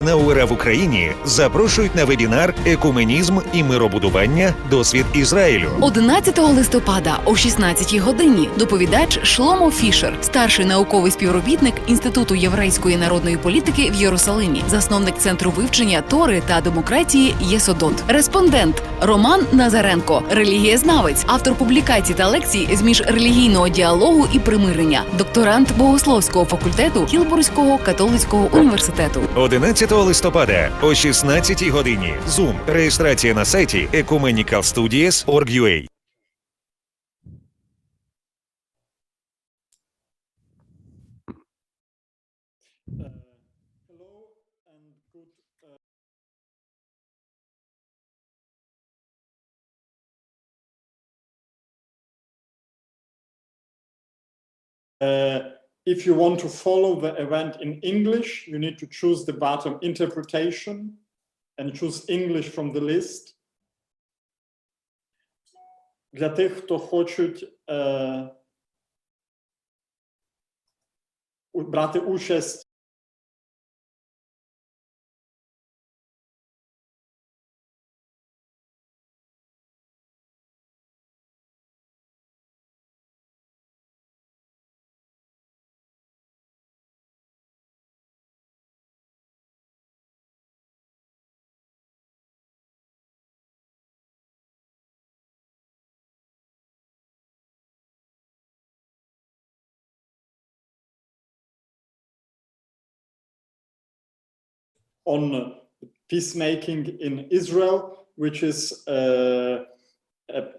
Аденауера в Україні запрошують на вебінар «Екуменізм і миробудування. Досвід Ізраїлю». 11 листопада о 16-й годині доповідач Шломо Фішер, старший науковий співробітник Інституту єврейської народної політики в Єрусалимі, засновник Центру вивчення Тори та демократії Єсодот. Респондент Роман Назаренко, релігієзнавець, автор публікацій та лекцій з міжрелігійного діалогу і примирення, докторант Богословського факультету Тілбурзького католицького університету. 11 листопада о 16-й годині. Zoom. Реєстрація на сайті ecumenicalstudies.org.ua. If you want to follow the event in English, you need to choose the button Interpretation and choose English from the list. Для тих, хто хочуть брати участь on peacemaking in Israel, which is a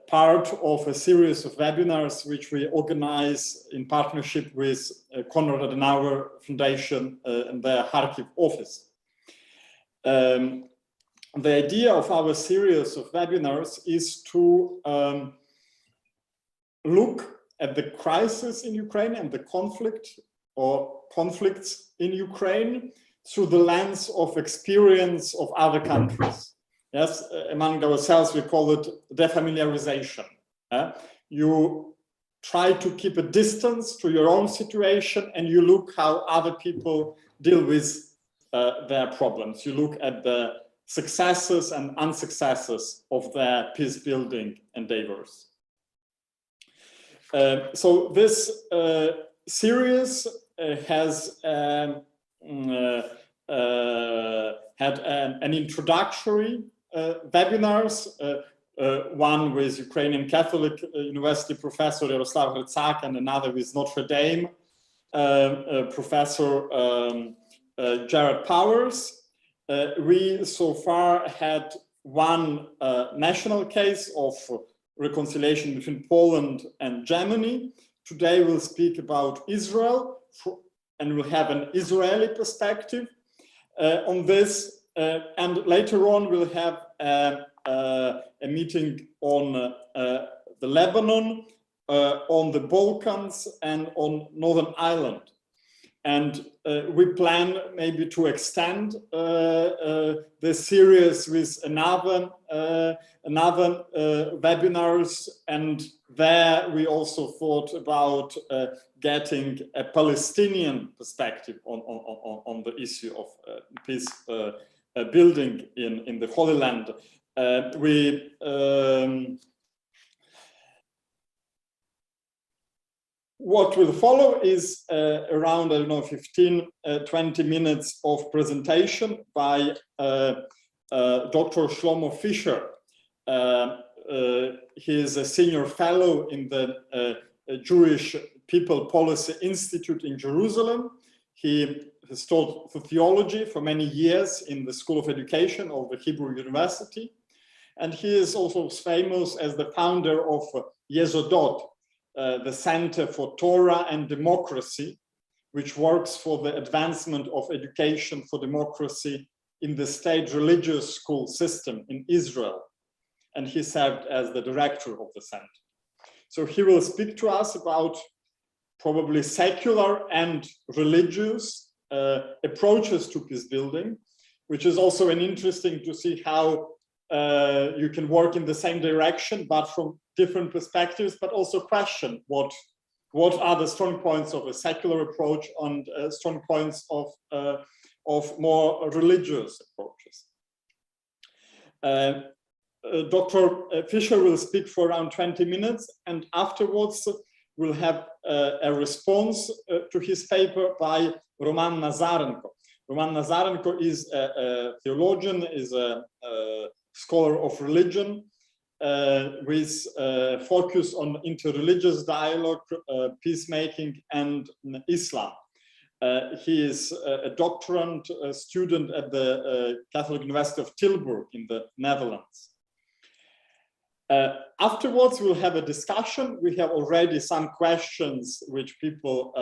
part of a series of webinars which we organize in partnership with Konrad Adenauer Foundation and their Kharkiv office. The idea of our series of webinars is to look at the crisis in Ukraine and the conflict or conflicts in Ukraine through the lens of experience of other countries. Yes, among ourselves we call it defamiliarization. You try to keep a distance to your own situation and you look how other people deal with their problems. You look at the successes and unsuccesses of their peace building endeavors. So this series has had an introductory webinars, one with Ukrainian Catholic University professor Yaroslav Hrytsak and another with Notre Dame professor Jared Powers. We so far had one national case of reconciliation between Poland and Germany. Today we'll speak about Israel, and we'll have an Israeli perspective on this. And later on, we'll have a meeting on the Lebanon, on the Balkans, and on Northern Ireland. And we plan maybe to extend this series with another webinars, and there we also thought about getting a Palestinian perspective on the issue of peace building in the Holy Land. What will follow is around, I don't know, 15-20 minutes of presentation by Dr. Shlomo Fischer. He is a senior fellow in the Jewish People Policy Institute in Jerusalem. He has taught theology for many years in the School of Education of the Hebrew University. And he is also famous as the founder of Yesodot, the Center for Torah and Democracy, which works for the advancement of education for democracy in the state religious school system in Israel. And he served as the director of the center. So he will speak to us about probably secular and religious approaches to peace building, which is also interesting to see how you can work in the same direction, but from different perspectives, but also question what are the strong points of a secular approach and strong points of more religious approaches. Dr. Fischer will speak for around 20 minutes, and afterwards we'll have a response to his paper by Roman Nazarenko. Roman Nazarenko is a theologian, is a scholar of religion, with focus on interreligious dialogue, peacemaking, and Islam. He is a doctorand student at the Catholic University of Tilburg in the Netherlands. Afterwards, we'll have a discussion. We have already some questions which people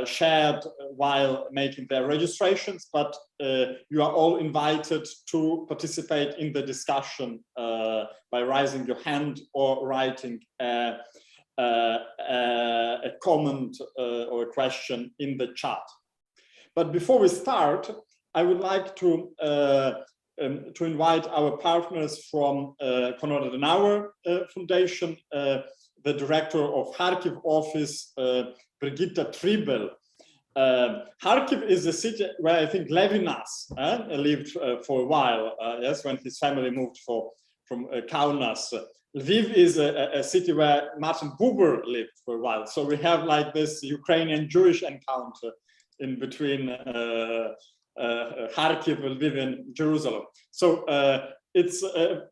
shared while making their registrations, but you are all invited to participate in the discussion by raising your hand or writing a comment or a question in the chat. But before we start, I would like to invite our partners from Konrad Adenauer Foundation, the director of Kharkiv office, Brigitta Tribel. Kharkiv is a city where I think Levinas lived for a while, yes, when his family moved from Kaunas. Lviv is a city where Martin Buber lived for a while. So we have like this Ukrainian-Jewish encounter in between Kharkiv, Lviv, and Jerusalem. So it's a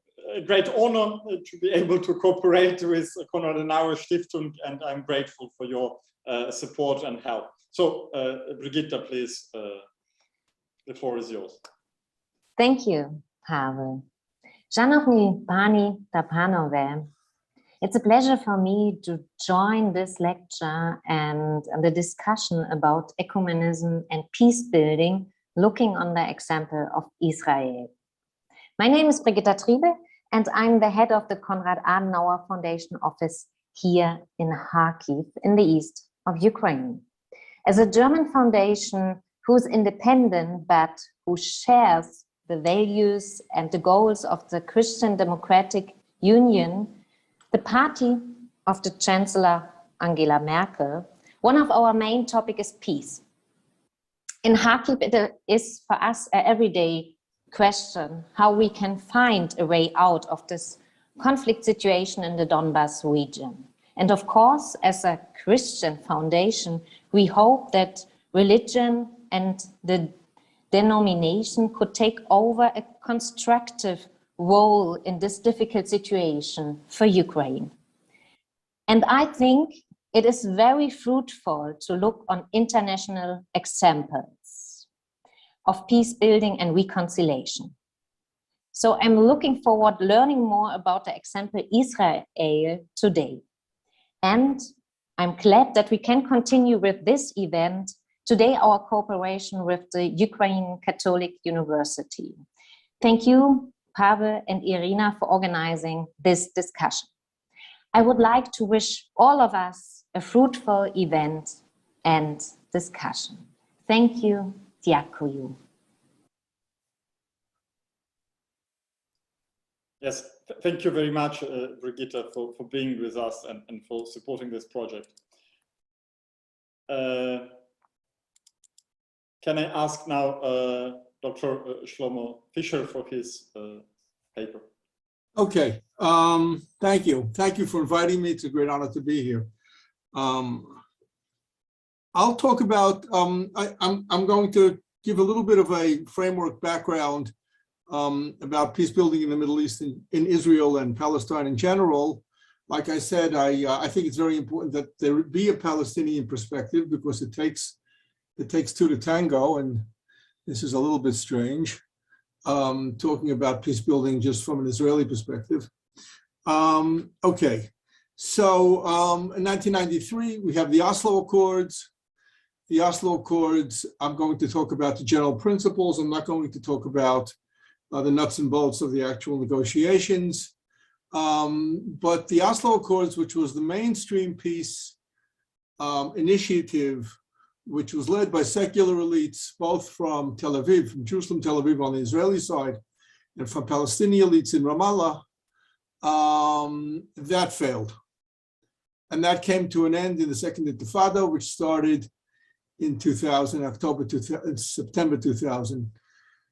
great honor to be able to cooperate with Konrad Adenauer Stiftung, and I'm grateful for your support and help. So Brigitta, please, the floor is yours. Thank you, Pavlo. Szanowni Pani ta Panowie, it's a pleasure for me to join this lecture and the discussion about ecumenism and peace building, looking on the example of Israel. My name is Brigitta Tribel, and I'm the head of the Konrad Adenauer Foundation office here in Kharkiv, in the east of Ukraine. As a German foundation who's independent but who shares the values and the goals of the Christian Democratic Union, the party of the Chancellor Angela Merkel, one of our main topics is peace. In Kharkiv, it is for us an everyday question how we can find a way out of this conflict situation in the Donbas region. And of course, as a Christian foundation, we hope that religion and the denomination could take over a constructive role in this difficult situation for Ukraine. And I think it is very fruitful to look on international examples of peace building and reconciliation. So I'm looking forward learning more about the example Israel today. And I'm glad that we can continue with this event today, our cooperation with the Ukrainian Catholic University. Thank you, Pavlo and Irina, for organizing this discussion. I would like to wish all of us a fruitful event and discussion. Thank you. Дякую. Yes, thank you very much, Brigitta, for being with us and for supporting this project. Can I ask now Dr. Shlomo Fischer for his paper? Okay, thank you. Thank you for inviting me. It's a great honor to be here. I'll talk about, I'm going to give a little bit of a framework background about peace building in the Middle East, in Israel and Palestine in general. Like I said, I think it's very important that there be a Palestinian perspective because it takes two to tango, and this is a little bit strange, talking about peace building just from an Israeli perspective. Okay, so in 1993, we have the Oslo Accords. The Oslo Accords, I'm going to talk about the general principles. I'm not going to talk about the nuts and bolts of the actual negotiations. But the Oslo Accords, which was the mainstream peace initiative, which was led by secular elites, both from Tel Aviv, from Jerusalem, Tel Aviv on the Israeli side, and from Palestinian elites in Ramallah, that failed. And that came to an end in the Second Intifada, which started in 2000, September 2000,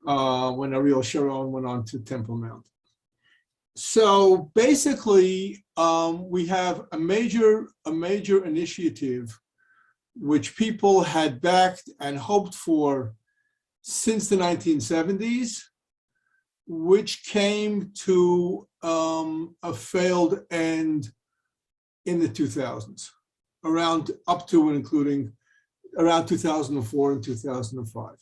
when Ariel Sharon went on to Temple Mount. So basically, we have a major initiative which people had backed and hoped for since the 1970s, which came to a failed end in the 2000s, up to and including around 2004 and 2005.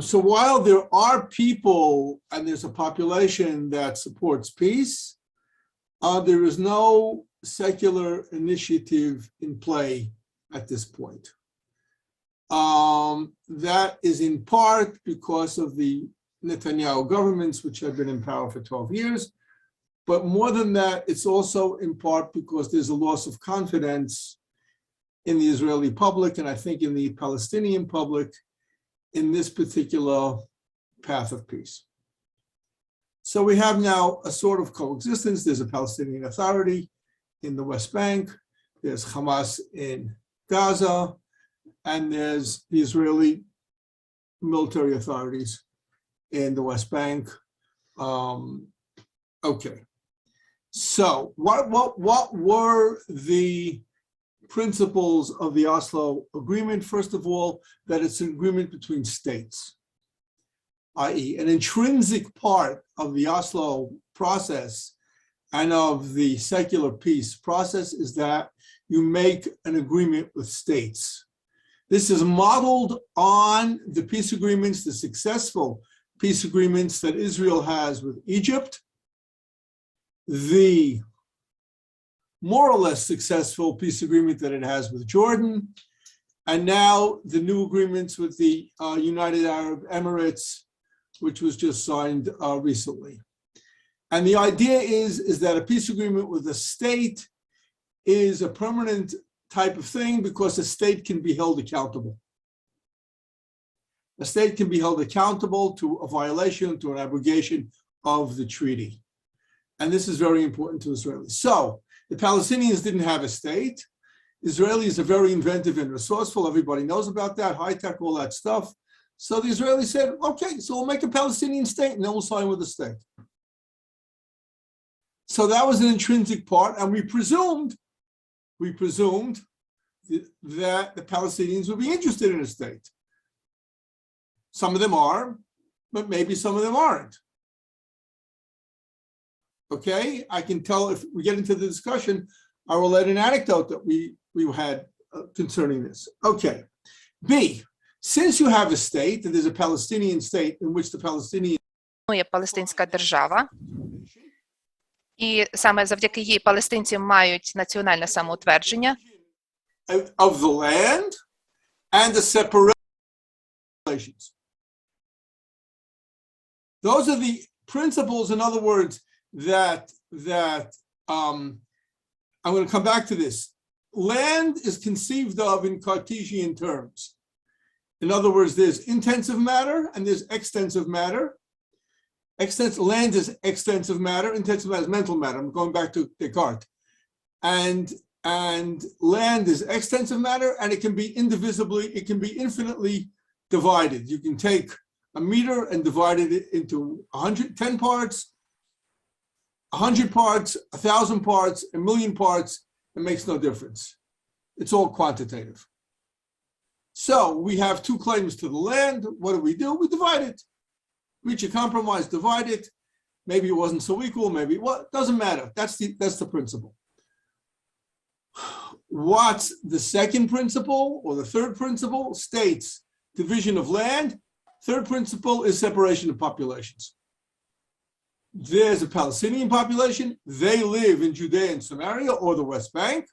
So while there are people and there's a population that supports peace, there is no secular initiative in play at this point. That is in part because of the Netanyahu governments, which have been in power for 12 years. But more than that, it's also in part because there's a loss of confidence in the Israeli public, and I think in the Palestinian public, in this particular path of peace. So we have now a sort of coexistence. There's a Palestinian Authority in the West Bank, there's Hamas in Gaza, and there's the Israeli military authorities in the West Bank. Okay, so what were the principles of the Oslo Agreement? First of all, that it's an agreement between states, i.e. an intrinsic part of the Oslo process and of the secular peace process is that you make an agreement with states. This is modeled on the peace agreements, the successful peace agreements that Israel has with Egypt, the more or less successful peace agreement that it has with Jordan, and now the new agreements with the United Arab Emirates, which was just signed recently. And the idea is that a peace agreement with a state is a permanent type of thing because a state can be held accountable. A state can be held accountable to a violation, to an abrogation of the treaty. And this is very important to Israelis. So the Palestinians didn't have a state. Israelis are very inventive and resourceful. Everybody knows about that, high tech, all that stuff. So the Israelis said, okay, so we'll make a Palestinian state and then we'll sign with the state. So that was an intrinsic part, and we presumed that the Palestinians would be interested in a state. Some of them are, but maybe some of them aren't. Okay, I can tell if we get into the discussion, I will add an anecdote that we had concerning this. Okay, B, since you have a state, and there's a Palestinian state in which the Palestinians Є палестинська держава, і саме завдяки їй палестинці мають національне самоутвердження. Of the land and the separation. Those are the principles, in other words, that I'm going to come back to this. Land is conceived of in Cartesian terms. In other words, there's intensive matter and there's extensive matter. Land is extensive matter, intensive matter is mental matter. I'm going back to Descartes. And land is extensive matter, and it can be infinitely divided. You can take a meter and divide it into 10 parts, 100 parts, 1,000 parts, 1,000,000 parts. It makes no difference. It's all quantitative. So we have two claims to the land. What do? We divide it. Reach a compromise, divide it. Maybe it wasn't so equal, maybe what, doesn't matter. That's the principle. What's the second principle or the third principle? States, division of land. Third principle is separation of populations. There's a Palestinian population. They live in Judea and Samaria or the West Bank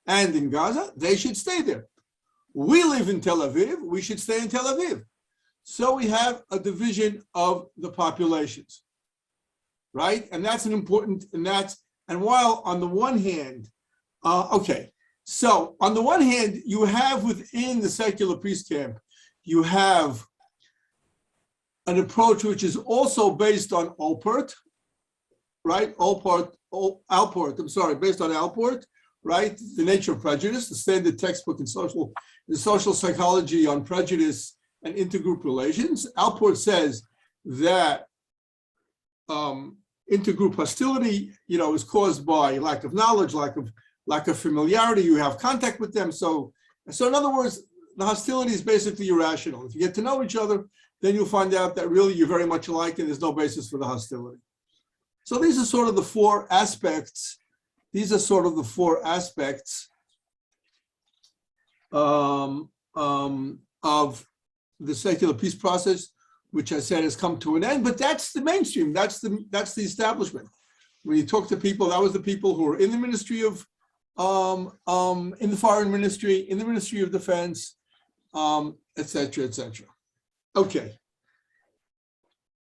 and in Gaza. They should stay there. We live in Tel Aviv. We should stay in Tel Aviv. So we have a division of the populations. right? And that's an important, and while on the one hand, okay, so on the one hand, you have within the secular peace camp, you have an approach which is also based on Alport, right? Alport, based on Alport, right? The Nature of Prejudice, the standard textbook in social psychology on prejudice and intergroup relations. Alport says that intergroup hostility, is caused by lack of knowledge, lack of familiarity. You have contact with them. So in other words, the hostility is basically irrational. If you get to know each other, then you'll find out that really you're very much alike and there's no basis for the hostility. So these are sort of the four aspects. Of the secular peace process, which I said has come to an end. But that's the mainstream. That's the establishment. When you talk to people, that was the people who were in the Ministry of, in the Foreign Ministry, in the Ministry of Defense, et cetera, et cetera. Okay.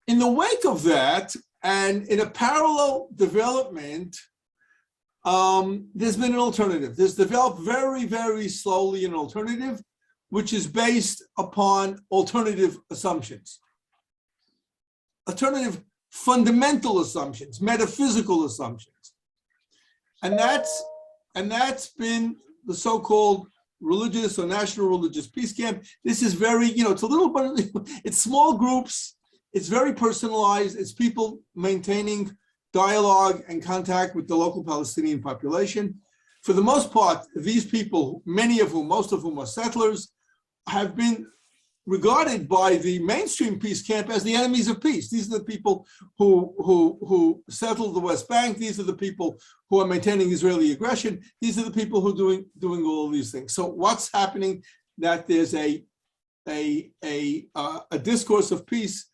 In the wake of that, and in a parallel development, there's been an alternative. There's developed very, very slowly an alternative, which is based upon alternative assumptions. Alternative fundamental assumptions, metaphysical assumptions. And that's been the so-called religious or national religious peace camp. This is very, it's a little bit, it's small groups, it's very personalized, it's people maintaining dialogue and contact with the local Palestinian population. For the most part, these people, most of whom are settlers, have been regarded by the mainstream peace camp as the enemies of peace. These are the people who settled the West Bank. These are the people who are maintaining Israeli aggression. These are the people who are doing all of these things. So what's happening? That there's a discourse of peace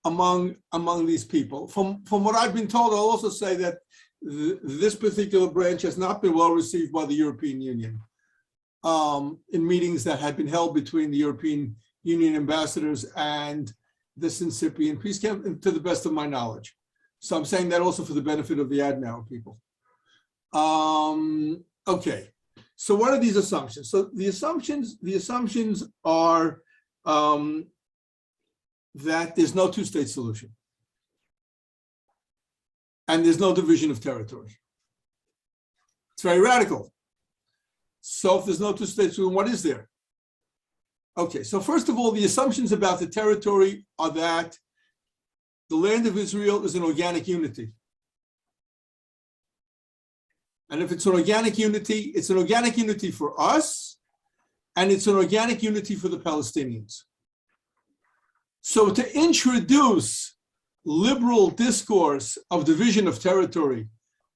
among these people. From what I've been told, I'll also say that this particular branch has not been well received by the European Union in meetings that had been held between the European Union ambassadors and the Incipient Peace Camp, to the best of my knowledge. So I'm saying that also for the benefit of the Adenauer people. Okay, so what are these assumptions? So the assumptions are that there's no two-state solution and there's no division of territory. It's very radical. So if there's no two-state solution, what is there? Okay, so first of all, the assumptions about the territory are that the land of Israel is an organic unity. And if it's an organic unity, it's an organic unity for us, and it's an organic unity for the Palestinians. So to introduce liberal discourse of division of territory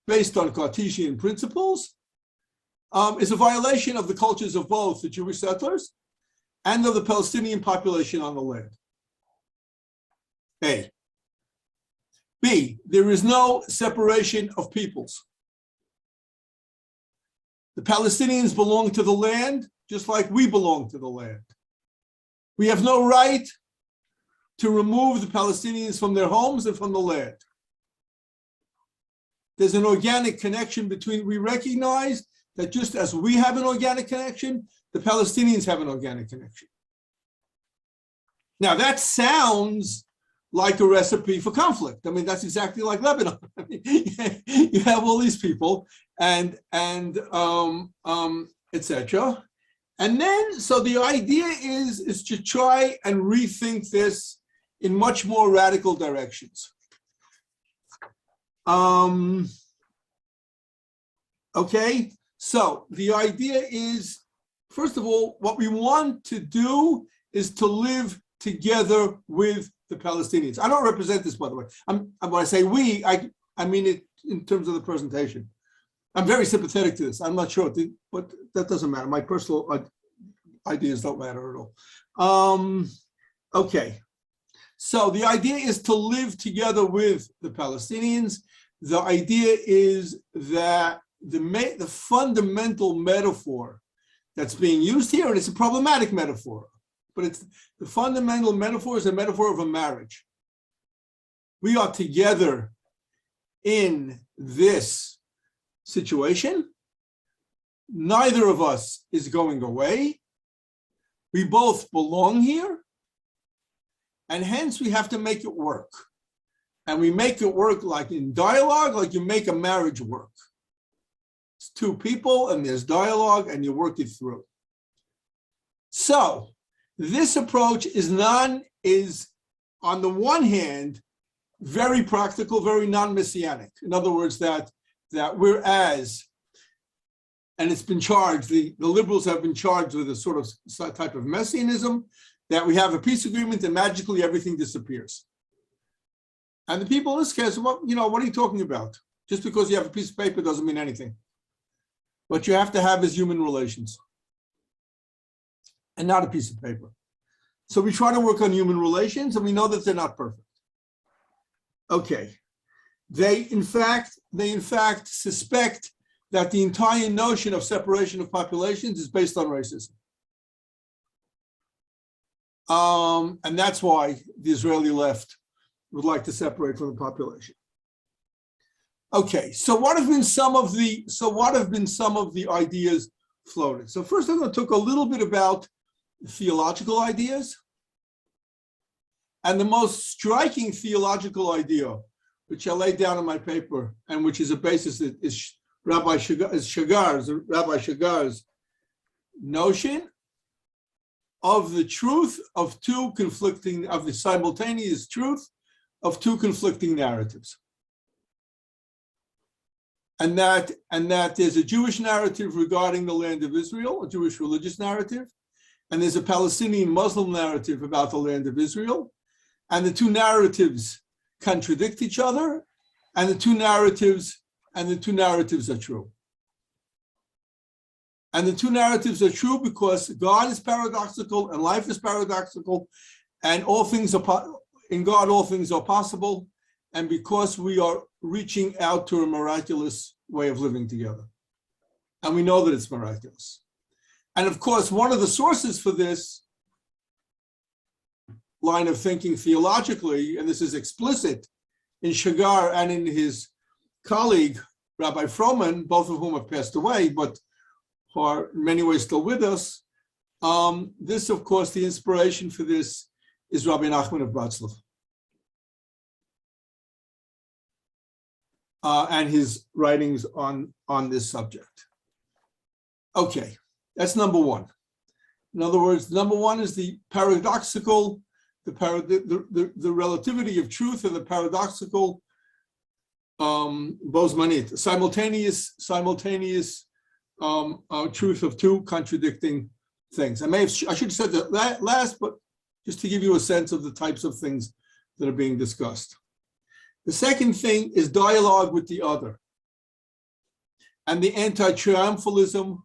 based on Cartesian principles is a violation of the cultures of both the Jewish settlers and of the Palestinian population on the land. A. B, there is no separation of peoples. The Palestinians belong to the land just like we belong to the land. We have no right to remove the Palestinians from their homes and from the land. There's an organic connection we recognize that just as we have an organic connection, the Palestinians have an organic connection. Now that sounds like a recipe for conflict. I mean, that's exactly like Lebanon. I mean, you have all these people and etc. And then, so the idea is to try and rethink this in much more radical directions. Okay, so the idea is, first of all, what we want to do is to live together with the Palestinians. I don't represent this, by the way. When I say we, I mean it in terms of the presentation. I'm very sympathetic to this. I'm not sure, but that doesn't matter. My personal ideas don't matter at all. Okay, so the idea is to live together with the Palestinians. The idea is that the fundamental metaphor that's being used here, and it's a problematic metaphor, but it's the fundamental metaphor is a metaphor of a marriage. We are together in this situation. Neither of us is going away. We both belong here. And hence we have to make it work. And we make it work like in dialogue, like you make a marriage work. It's two people and there's dialogue and you work it through. So this approach is on the one hand, very practical, very non-messianic. In other words, that whereas, and it's been charged, the liberals have been charged with a sort of type of messianism, that we have a peace agreement and magically everything disappears. And the people in this case, what are you talking about? Just because you have a piece of paper doesn't mean anything. What you have to have is human relations and not a piece of paper. So we try to work on human relations and we know that they're not perfect. Okay. They in fact suspect that the entire notion of separation of populations is based on racism. And that's why the Israeli left would like to separate from the population. Okay, so what have been some of the ideas floated? So first I'm going to talk a little bit about theological ideas. And the most striking theological idea, which I laid down in my paper, and which is a basis, is Rabbi Shagar's notion of the truth of the simultaneous truth of two conflicting narratives. And that there's a Jewish narrative regarding the land of Israel, a Jewish religious narrative, and there's a Palestinian Muslim narrative about the land of Israel, and the two narratives contradict each other, and the two narratives are true. And the two narratives are true because God is paradoxical and life is paradoxical, and in God all things are possible, and because we are reaching out to a miraculous way of living together. And we know that it's miraculous. And of course, one of the sources for this line of thinking theologically, and this is explicit in Shagar and in his colleague, Rabbi Froman, both of whom have passed away, but are in many ways still with us. This, of course, the inspiration for this is Rabbi Nachman of Bratslav. And his writings on this subject. Okay, that's number one. In other words, number one is the paradoxical, the relativity of truth and the paradoxical bozmanit, simultaneous truth of two contradicting things. I should have said that last, but just to give you a sense of the types of things that are being discussed. The second thing is dialogue with the other and the anti-triumphalism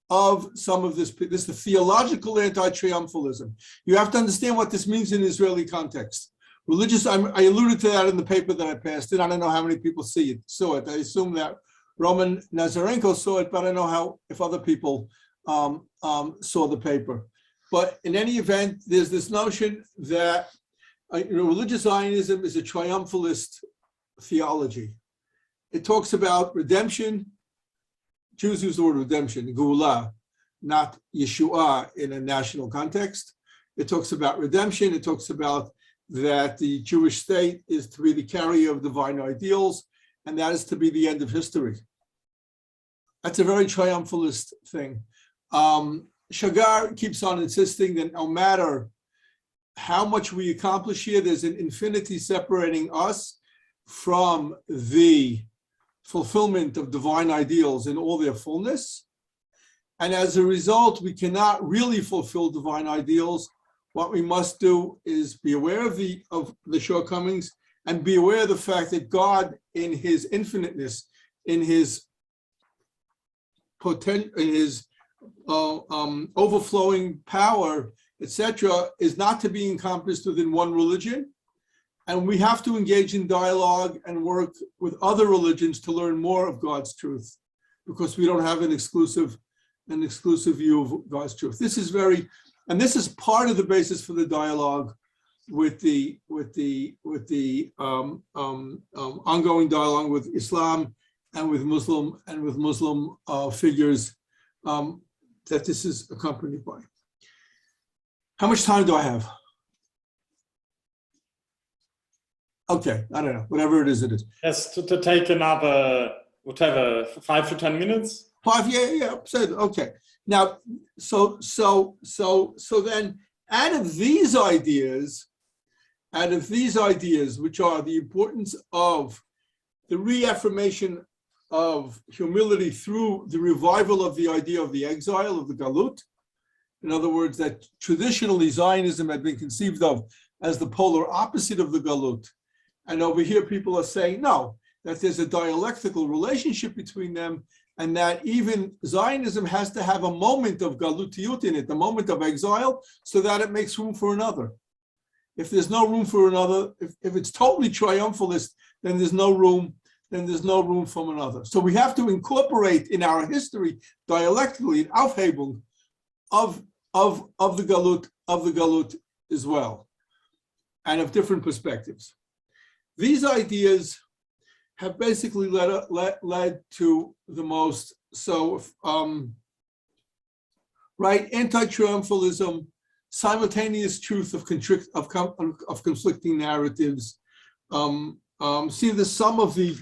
of some of this. This is the theological anti-triumphalism. You have to understand what this means in Israeli context. Religious, I alluded to that in the paper that I passed in. I don't know how many people saw it. I assume that Roman Nazarenko saw it, but I don't know if other people saw the paper. But in any event, there's this notion that religious Zionism is a triumphalist theology. It talks about redemption. Jews use the word redemption, Geulah, not Yeshua in a national context. It talks about redemption. It talks about that the Jewish state is to be the carrier of divine ideals, and that is to be the end of history. That's a very triumphalist thing. Shagar keeps on insisting that no matter how much we accomplish here, there's an infinity separating us from the fulfillment of divine ideals in all their fullness. And as a result, we cannot really fulfill divine ideals. What we must do is be aware of the shortcomings and be aware of the fact that God, in his infiniteness, in his overflowing power, etc., is not to be encompassed within one religion. And we have to engage in dialogue and work with other religions to learn more of God's truth, because we don't have an exclusive view of God's truth. This is part of the basis for the dialogue with the ongoing dialogue with Islam and with Muslim figures that this is accompanied by. How much time do I have? Okay, I don't know, whatever it is, it is. Yes, to take another, whatever, 5 to 10 minutes. 5, yeah, okay. Now, so then, out of these ideas, which are the importance of the reaffirmation of humility through the revival of the idea of the exile, of the galut. In other words, that traditionally Zionism had been conceived of as the polar opposite of the galut. And over here, people are saying, no, that there's a dialectical relationship between them, and that even Zionism has to have a moment of galutiyut in it, the moment of exile, so that it makes room for another. If there's no room for another, if it's totally triumphalist, then there's no room from another. So we have to incorporate in our history dialectically an Aufhebung of the galut as well, and of different perspectives. These ideas have basically led to the most, anti-triumphalism, simultaneous truth of conflicting narratives. See the sum of the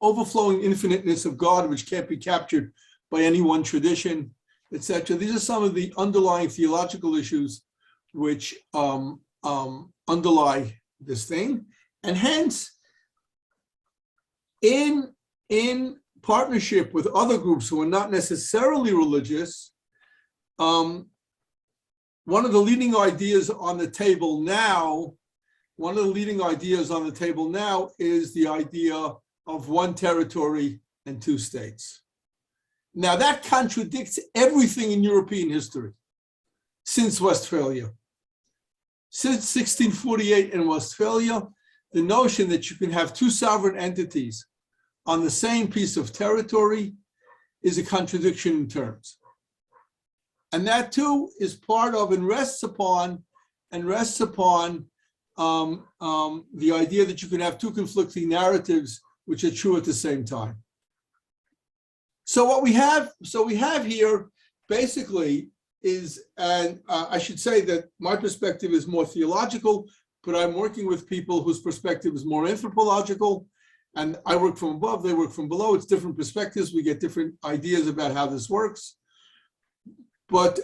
overflowing infiniteness of God, which can't be captured by any one tradition, etc. These are some of the underlying theological issues which underlie this thing, and hence, in partnership with other groups who are not necessarily religious, one of the leading ideas on the table now is the idea of one territory and two states. Now that contradicts everything in European history since Westphalia. Since 1648 in Westphalia, the notion that you can have two sovereign entities on the same piece of territory is a contradiction in terms. And that too is part of and rests upon the idea that you can have two conflicting narratives which are true at the same time. So what we have here basically is, and I should say that my perspective is more theological, but I'm working with people whose perspective is more anthropological, and I work from above, they work from below. It's different perspectives. We get different ideas about how this works. But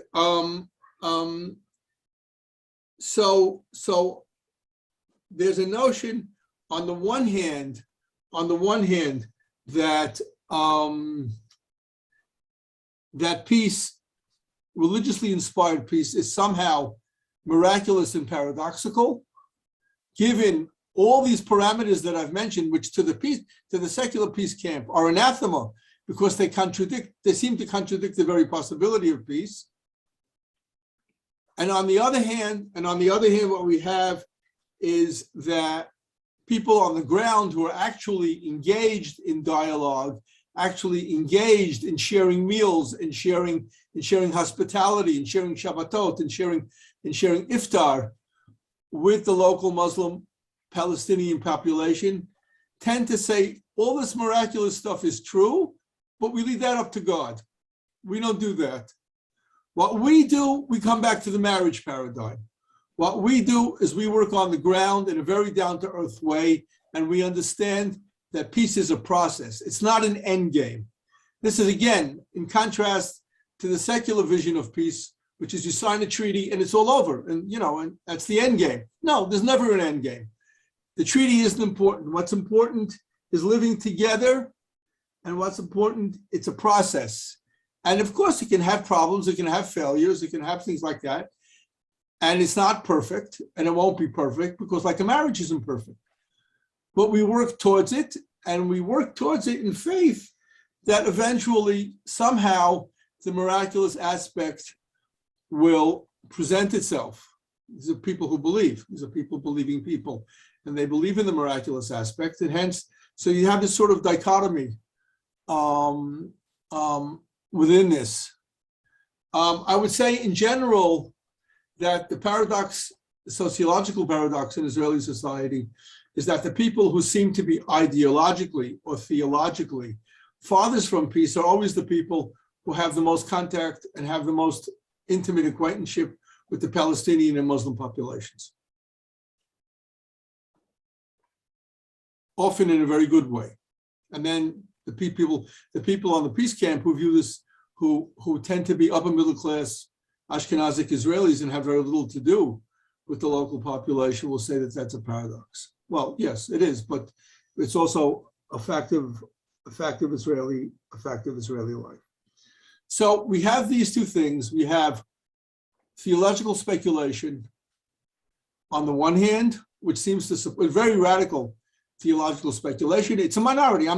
so there's a notion on the one hand that that peace, religiously inspired peace, is somehow miraculous and paradoxical, given all these parameters that I've mentioned, which to the secular peace camp are anathema, because they seem to contradict the very possibility of peace. And on the other hand, what we have is that people on the ground who are actually engaged in dialogue, actually engaged in sharing meals and sharing hospitality and sharing Shabbatot and sharing iftar with the local Muslim Palestinian population, tend to say all this miraculous stuff is true, but we leave that up to God. We don't do that. What we do, we come back to the marriage paradigm. What we do is we work on the ground in a very down-to-earth way, and we understand that peace is a process. It's not an end game. This is, again, in contrast to the secular vision of peace, which is you sign a treaty and it's all over, and that's the end game. No, there's never an end game. The treaty isn't important. What's important is living together, and what's important, it's a process. And of course, it can have problems, it can have failures, it can have things like that. And it's not perfect, and it won't be perfect, because like a marriage isn't perfect. But we work towards it, and we work towards it in faith that eventually, somehow, the miraculous aspect will present itself. These are people who believe. These are people believing people. And they believe in the miraculous aspect. And hence, so you have this sort of dichotomy within this. I would say in general that the paradox sociological paradox in Israeli society is that the people who seem to be ideologically or theologically farthest from peace are always the people who have the most contact and have the most intimate acquaintanceship with the Palestinian and Muslim populations. Often in a very good way. And then the people on the peace camp who view this, who tend to be upper middle class Ashkenazic Israelis and have very little to do with the local population will say that that's a paradox. Well, yes, it is, but it's also a fact of Israeli life. So we have these two things. We have theological speculation on the one hand, which seems to support very radical theological speculation. It's a minority. It's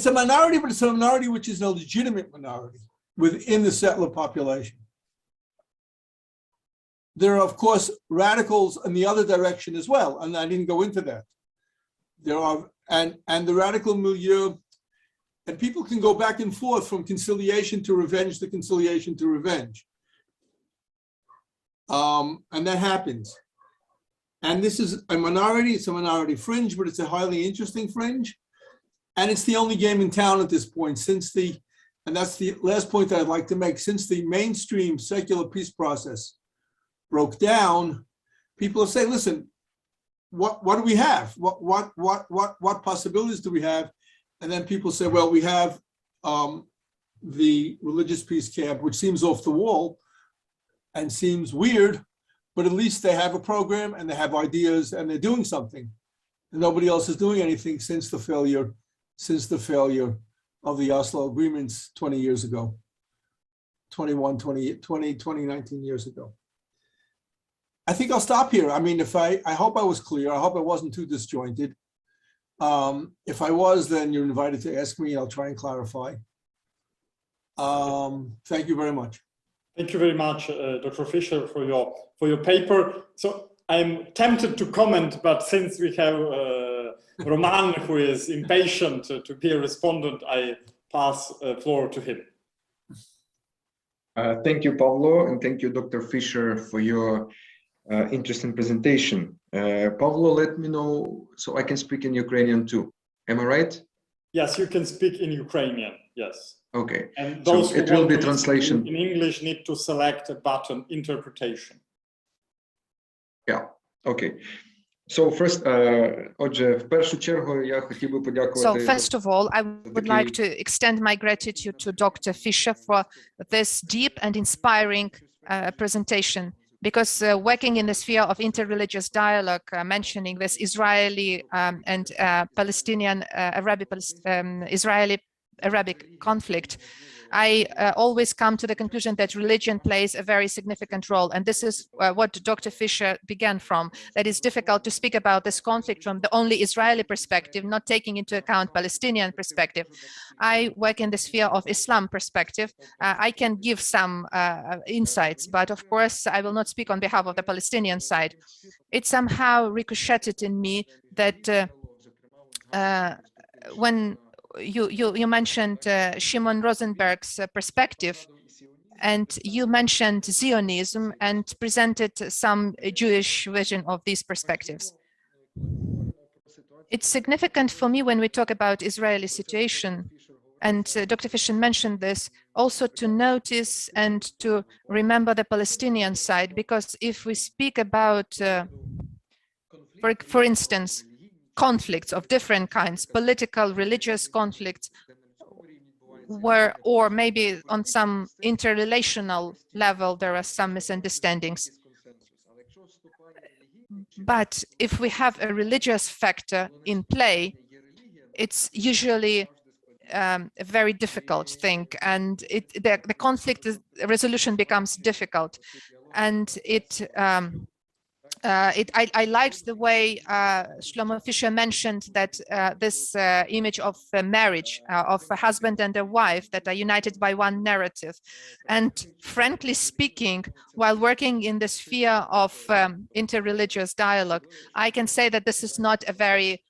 a minority, but it's a minority which is a legitimate minority within the settler population. There are, of course, radicals in the other direction as well, and I didn't go into that. There are, and the radical milieu, and people can go back and forth from conciliation to revenge to conciliation to revenge. And that happens. And this is a minority, it's a minority fringe, but it's a highly interesting fringe. And it's the only game in town at this point, and that's the last point that I'd like to make, since the mainstream secular peace process broke down, people are saying, listen, what do we have? What possibilities do we have? And then people say, well, we have the religious peace camp, which seems off the wall and seems weird, but at least they have a program and they have ideas and they're doing something. And nobody else is doing anything since the failure of the Oslo agreements 20 years ago, 19 years ago. I think I'll stop here. I mean, I hope I was clear. I hope I wasn't too disjointed. If I was, then you're invited to ask me. I'll try and clarify. Thank you very much. Thank you very much, Dr. Fischer, for your paper. So I'm tempted to comment, but since we have Roman, who is impatient to be a respondent, I pass the floor to him. Thank you, Pavlo, and thank you, Dr. Fischer, for your interesting presentation. Pavlo, let me know, so I can speak in Ukrainian too. Am I right? Yes, you can speak in Ukrainian, yes. Okay, and those so it will be translation. In English need to select a button, interpretation. Yeah, okay. So first, отже, в першу чергу я хотів би подякувати. So first of all, I would like to extend my gratitude to Dr. Fischer for this deep and inspiring presentation, because working in the sphere of interreligious dialogue, mentioning this Israeli and Palestinian Israeli-Arabic conflict, I always come to the conclusion that religion plays a very significant role. And this is what Dr. Fischer began from, that it's difficult to speak about this conflict from the only Israeli perspective, not taking into account Palestinian perspective. I work in the sphere of Islam perspective. I can give some insights, but of course, I will not speak on behalf of the Palestinian side. It somehow ricocheted in me that when you mentioned Shimon Rosenberg's perspective, and you mentioned Zionism and presented some Jewish vision of these perspectives. It's significant for me when we talk about Israeli situation, and Dr. Fischer mentioned this, also to notice and to remember the Palestinian side, because if we speak about, for instance, conflicts of different kinds, political, religious conflicts, or maybe on some interrelational level, there are some misunderstandings. But if we have a religious factor in play, it's usually a very difficult thing, and the conflict resolution becomes difficult. And I liked the way Shlomo Fischer mentioned that this image of marriage, of a husband and a wife that are united by one narrative. And frankly speaking, while working in the sphere of interreligious dialogue, I can say that this is not a very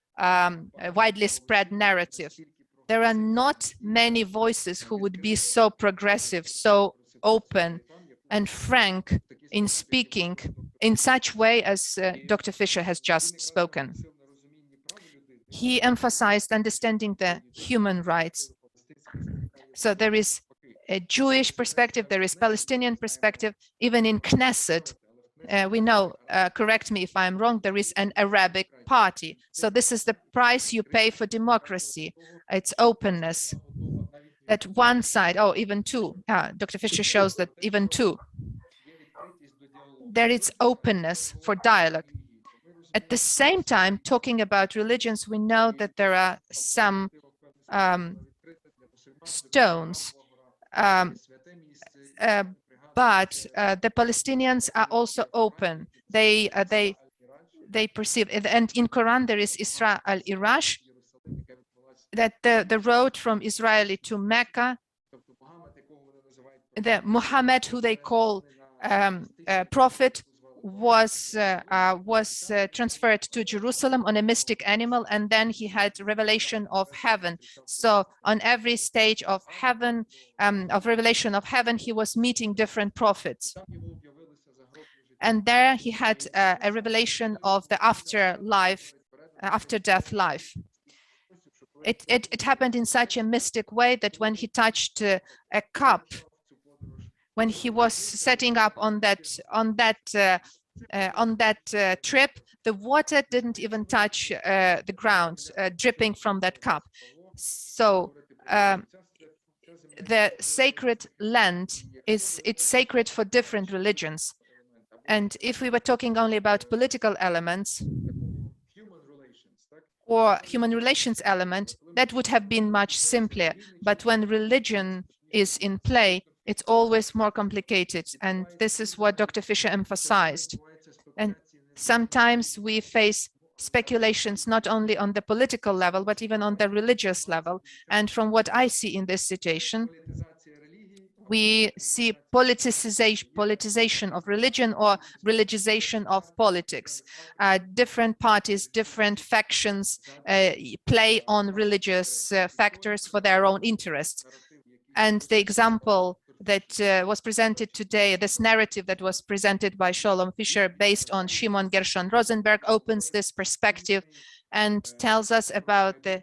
widely spread narrative. There are not many voices who would be so progressive, so open and frank in speaking in such way as Dr. Fischer has just spoken. He emphasized understanding the human rights. So there is a Jewish perspective, there is Palestinian perspective, even in Knesset. We know, correct me if I'm wrong, there is an Arabic party. So this is the price you pay for democracy. It's openness. That one side, oh, even two. Dr. Fischer shows that even two. There is openness for dialogue. At the same time, talking about religions, we know that there are some stones. But the Palestinians are also open. They perceive, and in Quran there is Isra al-Irash, that the road from Israel to Mecca, the Muhammad, who they call prophet, was transferred to Jerusalem on a mystic animal, and then he had revelation of heaven. So on every stage of heaven, of revelation of heaven, he was meeting different prophets. And there he had a revelation of the afterlife, after death life. It happened in such a mystic way that when he touched a cup, when he was setting up on that trip, the water didn't even touch the ground, dripping from that cup. So the sacred land it's sacred for different religions. And if we were talking only about political elements or human relations element, that would have been much simpler. But when religion is in play, it's always more complicated. And this is what Dr. Fischer emphasized. And sometimes we face speculations not only on the political level, but even on the religious level. And from what I see in this situation, we see politicization of religion or religization of politics. Different parties, different factions play on religious factors for their own interests. And the example that was presented today, this narrative that was presented by Shlomo Fischer based on Shimon Gershon Rosenberg, opens this perspective and tells us about the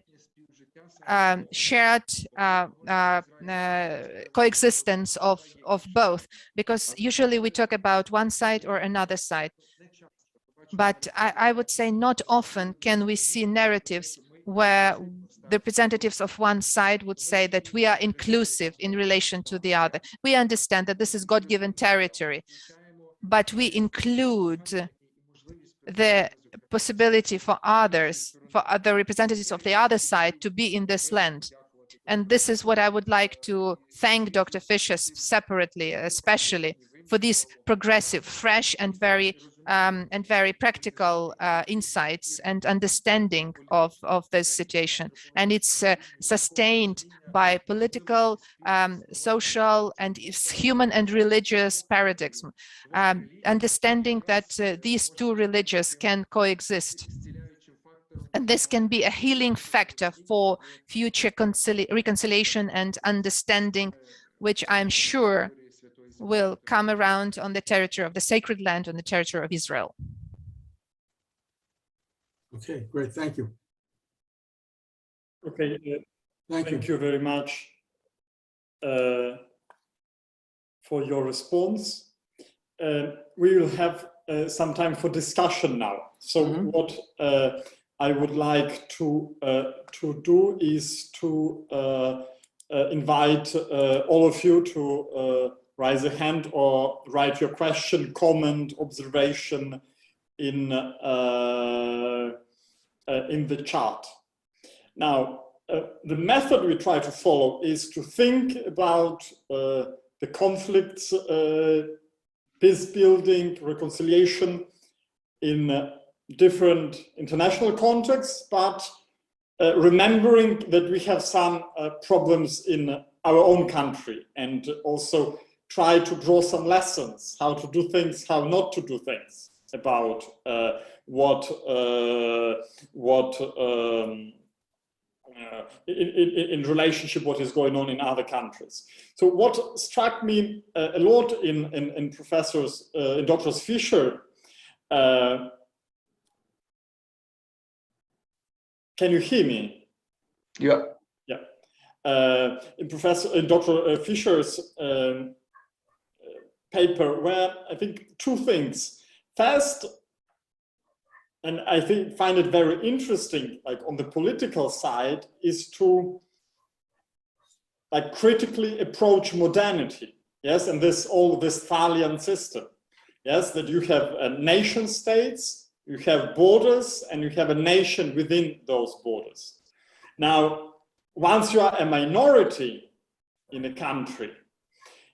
shared coexistence of both, because usually we talk about one side or another side. But I would say not often can we see narratives where the representatives of one side would say that we are inclusive in relation to the other. We understand that this is God-given territory, but we include the possibility for others, for other representatives of the other side to be in this land. And this is what I would like to thank Dr. Fischer separately, especially for these progressive, fresh, and very practical insights and understanding of this situation. And it's sustained by political, social, and human and religious paradigms. Understanding that these two religions can coexist. And this can be a healing factor for future reconciliation and understanding, which I'm sure will come around on the territory of the sacred land, on the territory of Israel. Okay, great, thank you. Okay, Thank you very much for your response. We will have some time for discussion now. So what I would like to do is to invite all of you to raise a hand or write your question, comment, observation in the chat. Now, the method we try to follow is to think about the conflicts, peace building, reconciliation in different international contexts, but remembering that we have some problems in our own country, and also try to draw some lessons, how to do things, how not to do things, about in relationship what is going on in other countries. So what struck me a lot in in Dr. Fischer, can you hear me? Yeah. Yeah. In Dr. Fischer's paper, where I think two things. First, and I find it very interesting, like on the political side, is to like critically approach modernity. Yes, and this old Westphalian system. Yes, that you have nation states, you have borders, and you have a nation within those borders. Now, once you are a minority in a country,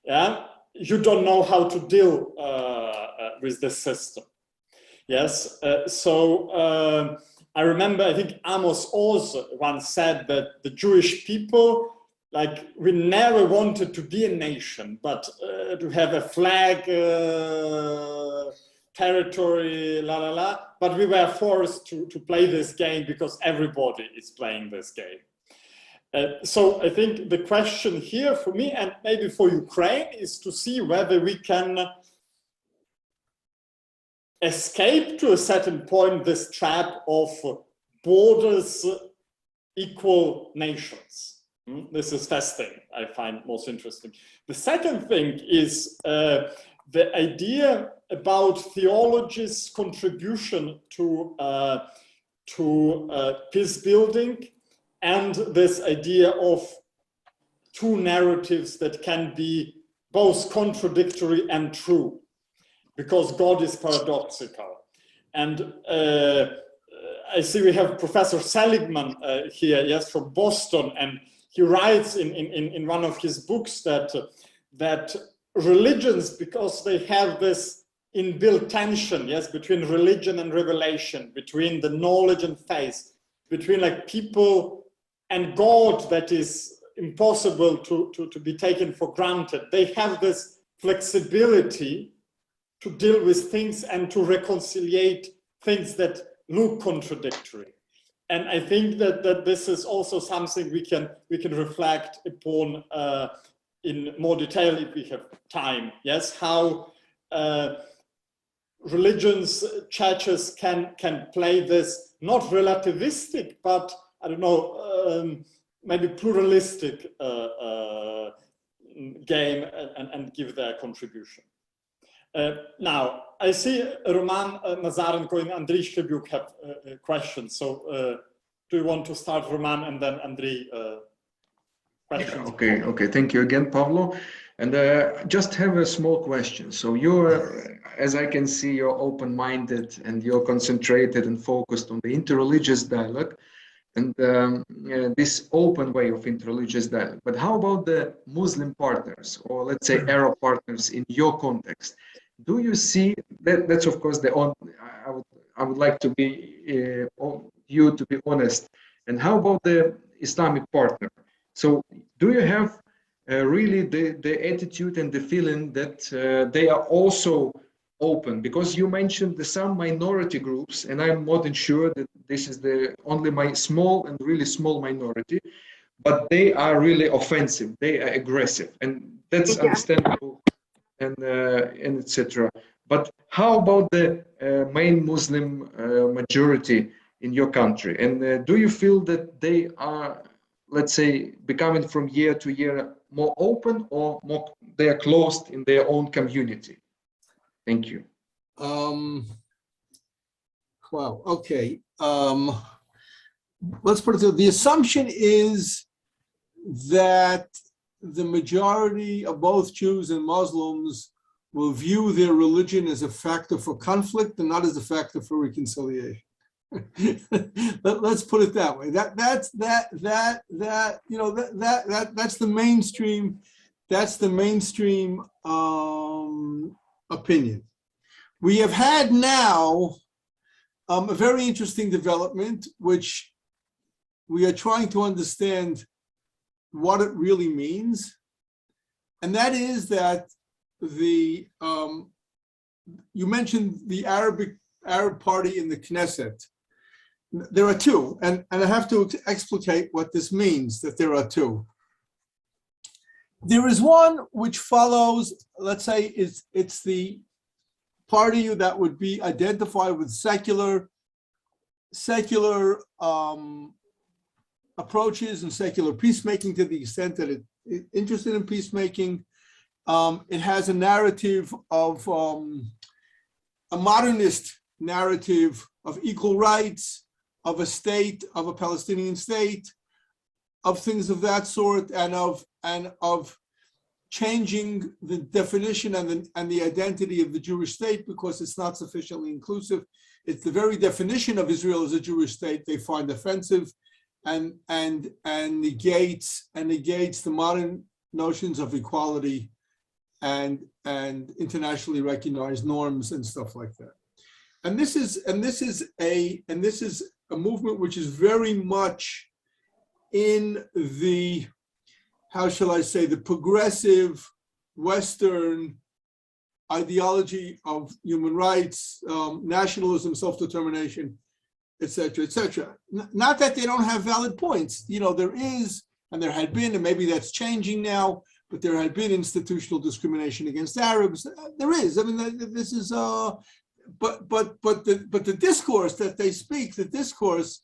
yeah, you don't know how to deal with this system. Yes, I remember, I think Amos Oz once said that the Jewish people, like, we never wanted to be a nation, but to have a flag, territory, but we were forced to play this game because everybody is playing this game. So I think the question here for me, and maybe for Ukraine, is to see whether we can escape to a certain point this trap of borders equal nations. This is first thing I find most interesting. The second thing is the idea about theology's contribution to peace building, and this idea of two narratives that can be both contradictory and true, because God is paradoxical. And I see we have Professor Seligman here, yes, from Boston, and he writes in one of his books that religions, because they have this inbuilt tension, yes, between religion and revelation, between the knowledge and faith, between like people and God that is impossible to be taken for granted. They have this flexibility to deal with things and to reconciliate things that look contradictory. And I think that this is also something we can reflect upon in more detail if we have time. Yes, how religions, churches can play this not relativistic, but I don't know, maybe pluralistic game and give their contribution. Now, I see Roman Nazarenko and Andriy Shchebyuk have questions. So do you want to start, Roman, and then Andriy? Questions? Yeah, okay. Thank you again, Pavlo. And just have a small question. So you're, as I can see, you're open-minded and you're concentrated and focused on the interreligious dialogue and this open way of interreligious dialogue. But how about the Muslim partners, or let's say Arab partners in your context? Do you see that? That's of course I would like to be you to be honest. And how about the Islamic partner? So do you have really the attitude and the feeling that they are also open? Because you mentioned some minority groups, and I'm not sure that this is only my small and really small minority, but they are really offensive, they are aggressive, and that's understandable, and etc. But how about the main Muslim majority in your country? And do you feel that they are, let's say, becoming from year to year more open, or more they are closed in their own community? Thank you. Wow. Okay. Let's put it this way. The assumption is that the majority of both Jews and Muslims will view their religion as a factor for conflict and not as a factor for reconciliation. Let's put it that way. That's the mainstream. That's the mainstream opinion. We have had now a very interesting development, which we are trying to understand what it really means, and that is that you mentioned the Arab party in the Knesset. there are two, and I have to explicate what this means, that there are two. There is one which follows, let's say, it's the party that would be identified with secular approaches and secular peacemaking, to the extent that it's interested in peacemaking. It has a narrative of a modernist narrative of equal rights, of a state, of a Palestinian state, of things of that sort, and of changing the definition and the identity of the Jewish state, because it's not sufficiently inclusive. It's the very definition of Israel as a Jewish state they find offensive, and negates the modern notions of equality and internationally recognized norms and stuff like that. And this is a movement which is very much in the, how shall I say, the progressive Western ideology of human rights, nationalism, self-determination, etc., etc. Not that they don't have valid points. You know, there is, and there had been, and maybe that's changing now, but there had been institutional discrimination against Arabs. There is. I mean, this is. But the discourse that they speak, the discourse,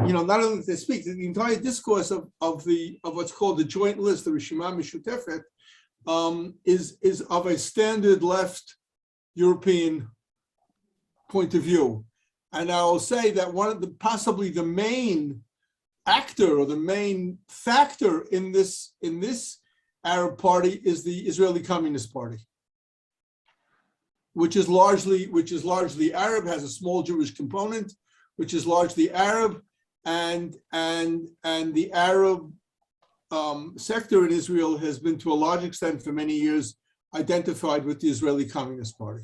you know, not only that they speak, the entire discourse of what's called the joint list, the Rishima Mishutefet, is of a standard left European point of view. And I will say that one of the, possibly the main actor or the main factor in this Arab party is the Israeli Communist Party, which is largely Arab, has a small Jewish component, which is largely Arab, and the Arab sector in Israel has been, to a large extent, for many years, identified with the Israeli Communist Party.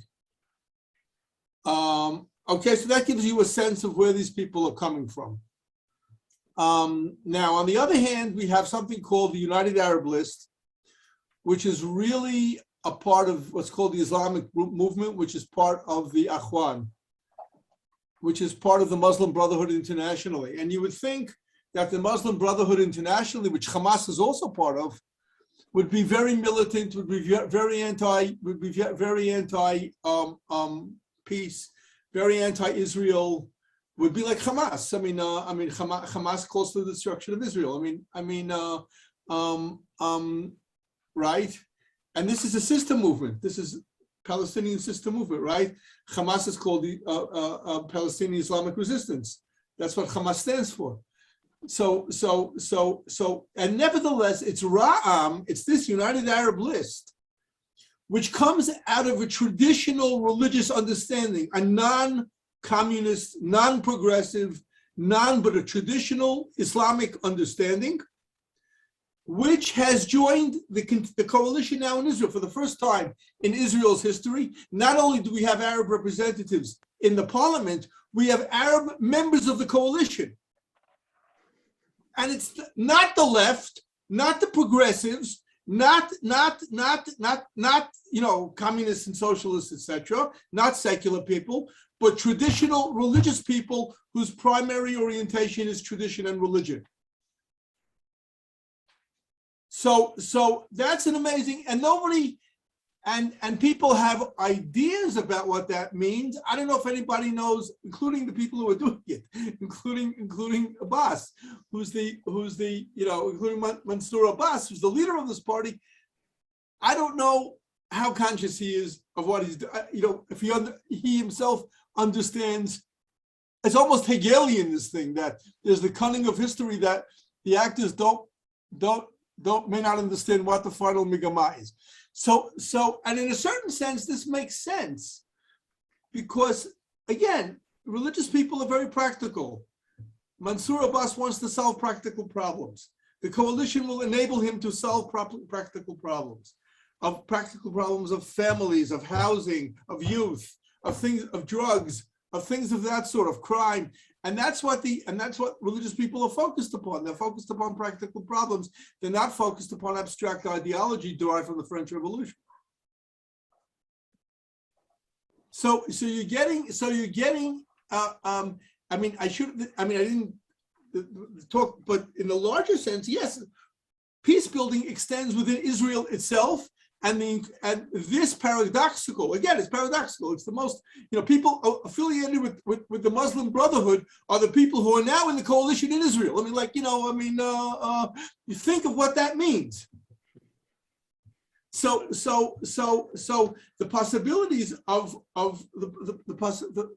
Okay, so that gives you a sense of where these people are coming from. Now, on the other hand, we have something called the United Arab List, which is really a part of what's called the Islamic movement, which is part of the Akhwan, which is part of the Muslim Brotherhood internationally. And you would think that the Muslim Brotherhood internationally, which Hamas is also part of, would be very militant, would be very anti peace, very anti-Israel, would be like Hamas. I mean, Hamas calls for the destruction of Israel. Right? And this is a system movement. This is Palestinian system movement, right? Hamas is called the Palestinian Islamic Resistance. That's what Hamas stands for. So, and nevertheless, it's Ra'am, it's this United Arab List, which comes out of a traditional religious understanding, a non-communist, non-progressive, but a traditional Islamic understanding, which has joined the coalition now in Israel for the first time in Israel's history. Not only do we have Arab representatives in the parliament, we have Arab members of the coalition. And it's not the left, not the progressives, not communists and socialists, etc., not secular people, but traditional religious people whose primary orientation is tradition and religion. So that's an amazing, and nobody, and people have ideas about what that means. I don't know if anybody knows, including the people who are doing it, including Abbas, including Mansour Abbas, who's the leader of this party. I don't know how conscious he is of what he's, if he himself understands. It's almost Hegelian, this thing, that there's the cunning of history that the actors may not understand what the final migama is. So, and in a certain sense, this makes sense because, again, religious people are very practical. Mansour Abbas wants to solve practical problems. The coalition will enable him to solve practical problems of families, of housing, of youth, of things, of drugs, of things of that sort, of crime. And that's what religious people are focused upon. They're focused upon practical problems. They're not focused upon abstract ideology derived from the French Revolution. So you're getting I mean, I didn't talk, but in the larger sense, yes, peace building extends within Israel itself. And this paradoxical, again, it's paradoxical. It's the most, people affiliated with the Muslim Brotherhood are the people who are now in the coalition in Israel. I mean, you think of what that means. So the possibilities of the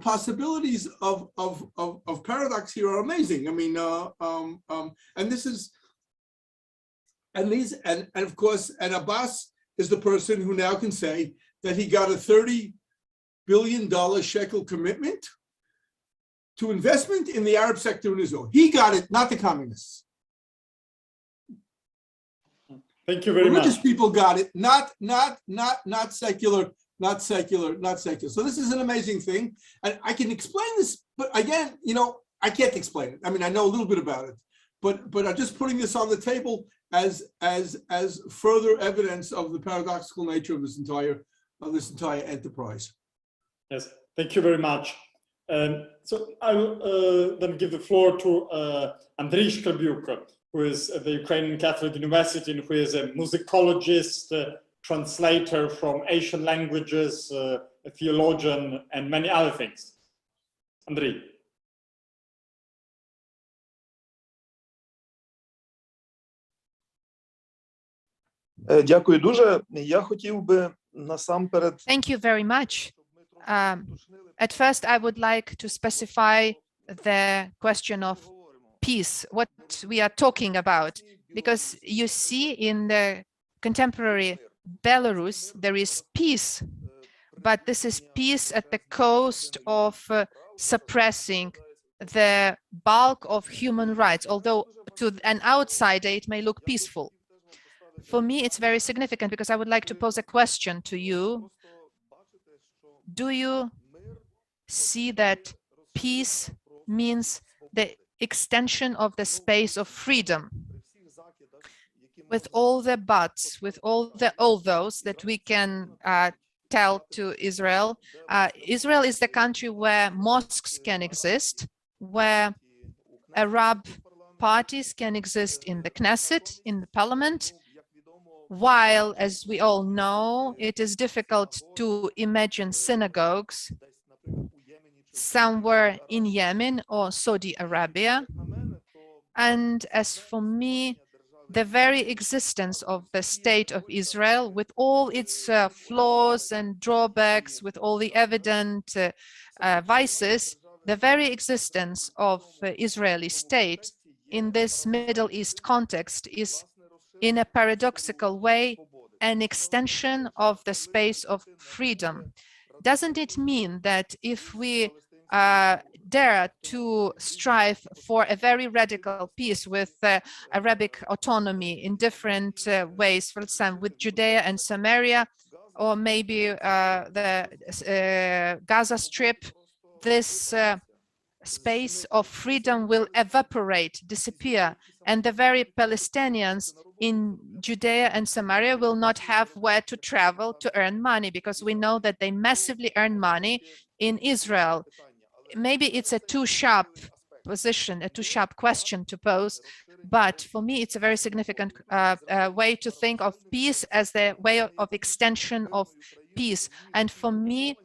possibilities of paradox here are amazing. I mean, and this is. And of course, and Abbas is the person who now can say that he got a $30 billion shekel commitment to investment in the Arab sector in Israel. He got it, not the communists. Thank you very much. Religious people got it, not secular, not secular. So this is an amazing thing. And I can explain this, but again, I can't explain it. I mean, I know a little bit about it, but I'm just putting this on the table as further evidence of the paradoxical nature of this entire enterprise. Yes, thank you very much. So I will then give the floor to Andriy Shklebyuk, who is at the Ukrainian Catholic University and who is a musicologist, translator from Asian languages, a theologian, and many other things. Andriy. Дякую дуже. Я хотів би насамперед. Thank you very much. At first, I would like to specify the question of peace, what we are talking about, because you see in the contemporary Belarus, there is peace, but this is peace at the cost of suppressing the bulk of human rights, although to an outsider it may look peaceful. For me, it's very significant because I would like to pose a question to you. Do you see that peace means the extension of the space of freedom? With all the buts, with all the although that we can tell to Israel, Israel is the country where mosques can exist, where Arab parties can exist in the Knesset, in the parliament, while, as we all know, it is difficult to imagine synagogues somewhere in Yemen or Saudi Arabia. And as for me, the very existence of the state of Israel, with all its flaws and drawbacks, with all the evident vices, the very existence of Israeli state in this Middle East context is, in a paradoxical way, an extension of the space of freedom. Doesn't it mean that if we dare to strive for a very radical peace with Arabic autonomy in different ways, for example, with Judea and Samaria, or maybe the Gaza Strip, this space of freedom will evaporate, disappear, and the very Palestinians in Judea and Samaria will not have where to travel to earn money, because we know that they massively earn money in Israel. Maybe it's a too sharp position, a too sharp question to pose, but for me it's a very significant way to think of peace as the way of extension of peace. And for me,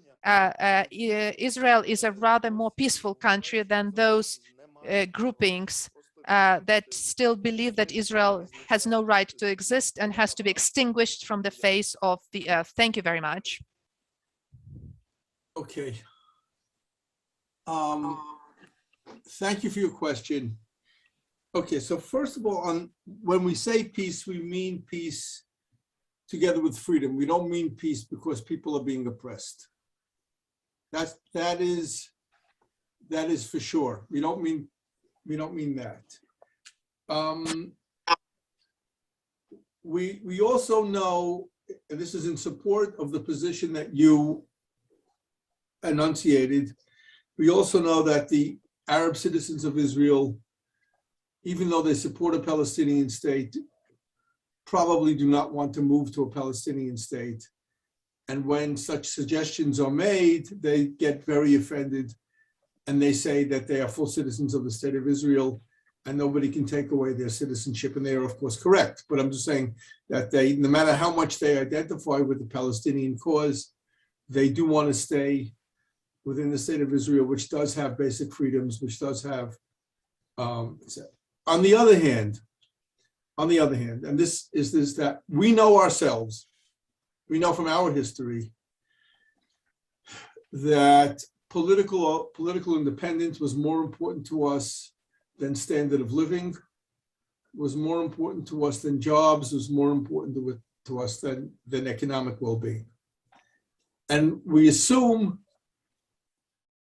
Israel is a rather more peaceful country than those groupings that still believe that Israel has no right to exist and has to be extinguished from the face of the earth. Thank you very much. Okay. Thank you for your question. Okay, so first of all, when we say peace, we mean peace together with freedom. We don't mean peace because people are being oppressed. That is for sure. We don't mean that. We also know, and this is in support of the position that you enunciated, we also know that the Arab citizens of Israel, even though they support a Palestinian state, probably do not want to move to a Palestinian state. And when such suggestions are made, they get very offended and they say that they are full citizens of the state of Israel and nobody can take away their citizenship, and they are of course correct. But I'm just saying that they, no matter how much they identify with the Palestinian cause, they do want to stay within the state of Israel, which does have basic freedoms, which does have, on the other hand, and this is that we know ourselves, we know from our history that political independence was more important to us than standard of living, was more important to us than jobs, was more important to us than economic well-being. And we assume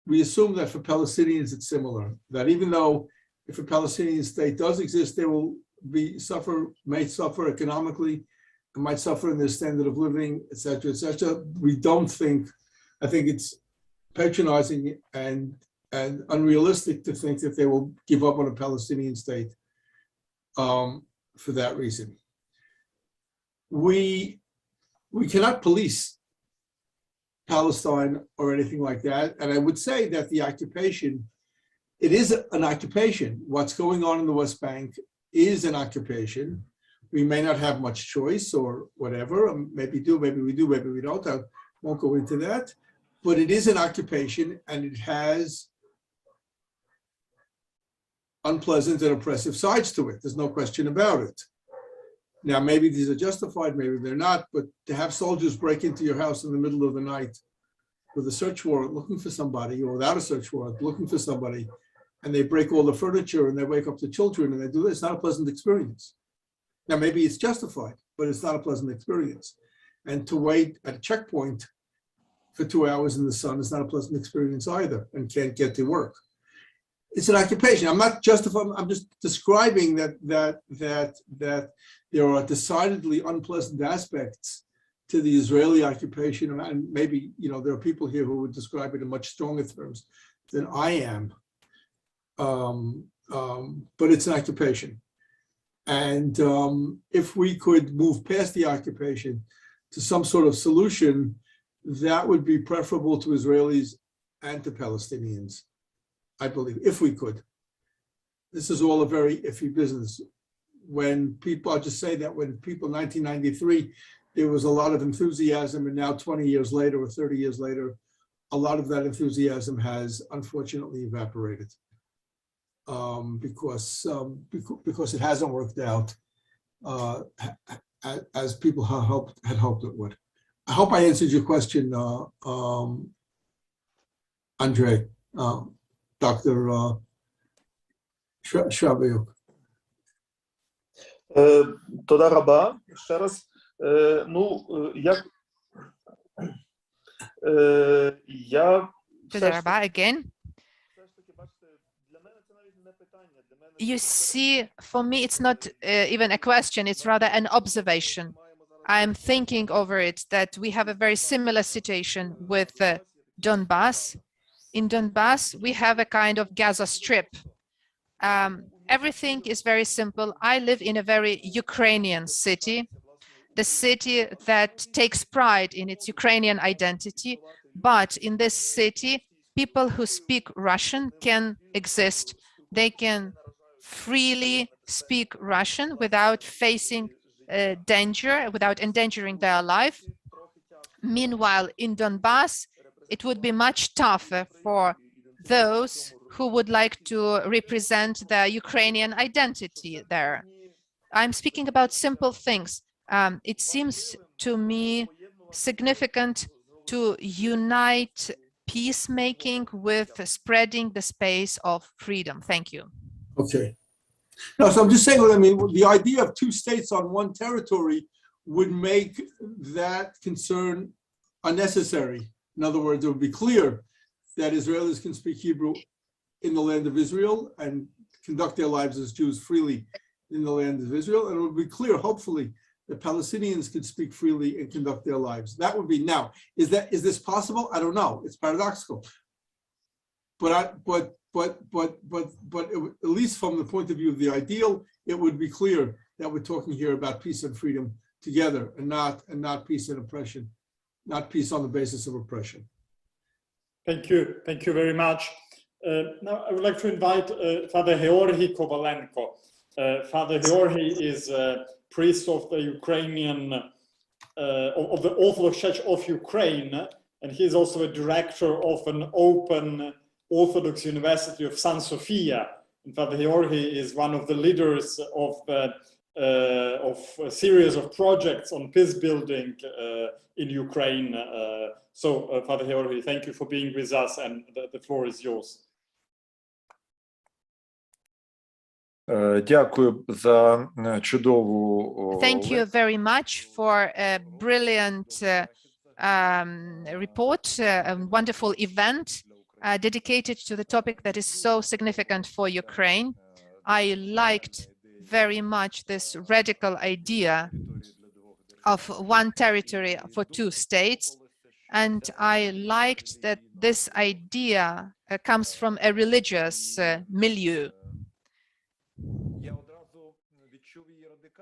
that for Palestinians it's similar, that even though if a Palestinian state does exist, they will may suffer economically, and might suffer in their standard of living, etc., etc. We don't think, I think it's patronizing and unrealistic to think that they will give up on a Palestinian state for that reason. We cannot police Palestine or anything like that. And I would say that the occupation, it is an occupation. What's going on in the West Bank is an occupation. We may not have much choice or whatever, maybe do, maybe we do, maybe we don't. I won't go into that. But it is an occupation, and it has unpleasant and oppressive sides to it. There's no question about it. Now, maybe these are justified, maybe they're not, but to have soldiers break into your house in the middle of the night with a search warrant looking for somebody, or without a search warrant looking for somebody, and they break all the furniture and they wake up the children and they do this, it's not a pleasant experience. Now, maybe it's justified, but it's not a pleasant experience. And to wait at a checkpoint for 2 hours in the sun is not a pleasant experience either, and can't get to work. It's an occupation. I'm not justifying, I'm just describing that there are decidedly unpleasant aspects to the Israeli occupation, and maybe, you know, there are people here who would describe it in much stronger terms than I am. But it's an occupation. And if we could move past the occupation to some sort of solution, that would be preferable to Israelis and to Palestinians, I believe, if we could. This is all a very iffy business. When people, I'll just say that when people, 1993, there was a lot of enthusiasm, and now 20 years later or 30 years later, a lot of that enthusiasm has unfortunately evaporated because it hasn't worked out as people had hoped it would. I hope I answered your question, Andre, Dr. Shrabayuk. תודה רבה, ще раз. Ну, я Again. You see, for me, it's not even a question, it's rather an observation. I'm thinking over it that we have a very similar situation with Donbass. In Donbass, we have a kind of Gaza Strip. Everything is very simple. I live in a very Ukrainian city, the city that takes pride in its Ukrainian identity. But in this city, people who speak Russian can exist. They can freely speak Russian without facing danger, without endangering their life. Meanwhile, in Donbass, it would be much tougher for those who would like to represent the Ukrainian identity there. I'm speaking about simple things. It seems to me significant to unite peacemaking with spreading the space of freedom. Thank you. Okay. No, so I'm just saying, I mean, the idea of two states on one territory would make that concern unnecessary. In other words, it would be clear that Israelis can speak Hebrew in the land of Israel and conduct their lives as Jews freely in the land of Israel. And it would be clear, hopefully, that Palestinians could speak freely and conduct their lives. That would be, now, is this possible? I don't know. It's paradoxical. But at least from the point of view of the ideal, it would be clear that we're talking here about peace and freedom together, and not peace and oppression, not peace on the basis of oppression. Thank you very much. Now I would like to invite Father Georgi Kovalenko. Father Georgi is a priest of the Ukrainian, of the Orthodox Church of Ukraine, and he is also a director of an open Orthodox University of San Sofia. And Father Georgi is one of the leaders of a series of projects on peace building in Ukraine. So, Father Georgi, thank you for being with us, and the floor is yours. Дякую за чудову. Thank you very much for a brilliant report, a wonderful event dedicated to the topic that is so significant for Ukraine. I liked very much this radical idea of one territory for two states. And I liked that this idea comes from a religious milieu.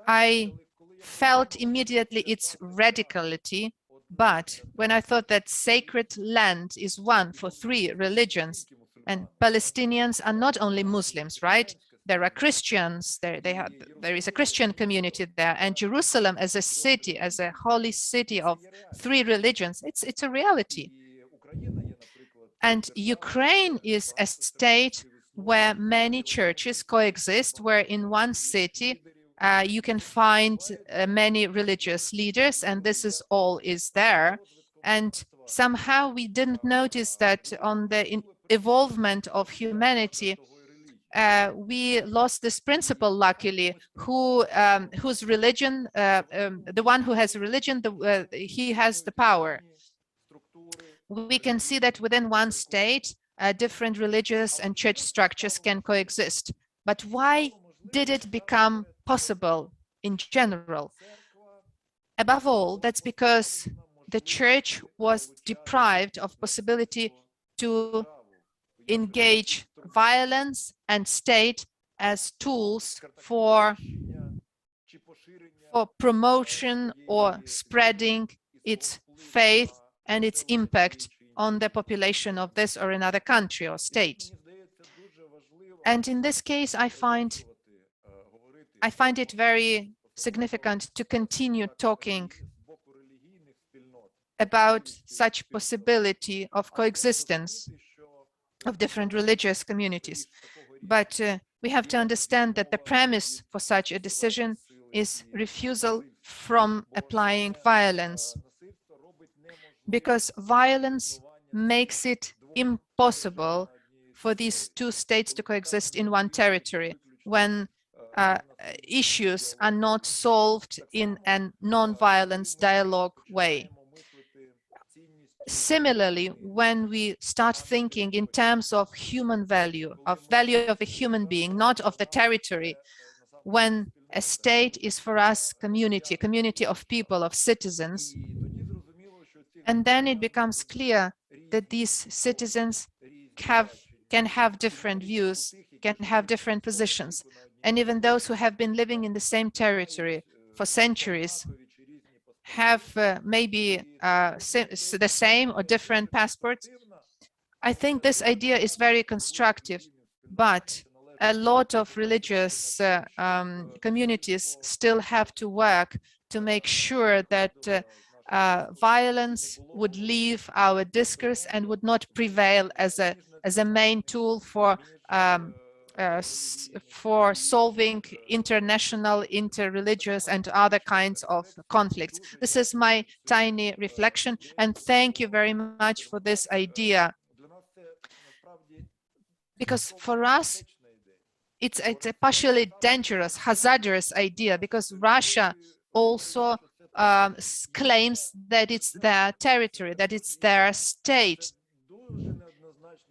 I felt immediately its radicality, but when I thought that sacred land is one for three religions, and Palestinians are not only Muslims, right? There are Christians, there is a Christian community there, and Jerusalem as a city, as a holy city of three religions, it's a reality. And Ukraine is a state where many churches coexist, where in one city you can find many religious leaders, and this is all is there. And somehow we didn't notice that on the evolvement of humanity, we lost this principle, luckily, whose religion, the one who has religion, he has the power. We can see that within one state, different religious and church structures can coexist. But why did it become possible in general? Above all, that's because the church was deprived of possibility to engage violence and state as tools for promotion or spreading its faith and its impact on the population of this or another country or state. And in this case, I find it very significant to continue talking about such possibility of coexistence of different religious communities. But we have to understand that the premise for such a decision is refusal from applying violence, because violence makes it impossible for these two states to coexist in one territory when issues are not solved in a non-violence dialogue way. Similarly, when we start thinking in terms of human value of a human being, not of the territory, when a state is for us community of people, of citizens, and then it becomes clear that these citizens can have different views, can have different positions. And even those who have been living in the same territory for centuries have maybe the same or different passports. I think this idea is very constructive, but a lot of religious communities still have to work to make sure that violence would leave our discourse and would not prevail as a main tool for solving international, interreligious, and other kinds of conflicts. This is my tiny reflection, and thank you very much for this idea. Because for us, it's a partially dangerous, hazardous idea, because Russia also claims that it's their territory, that it's their state.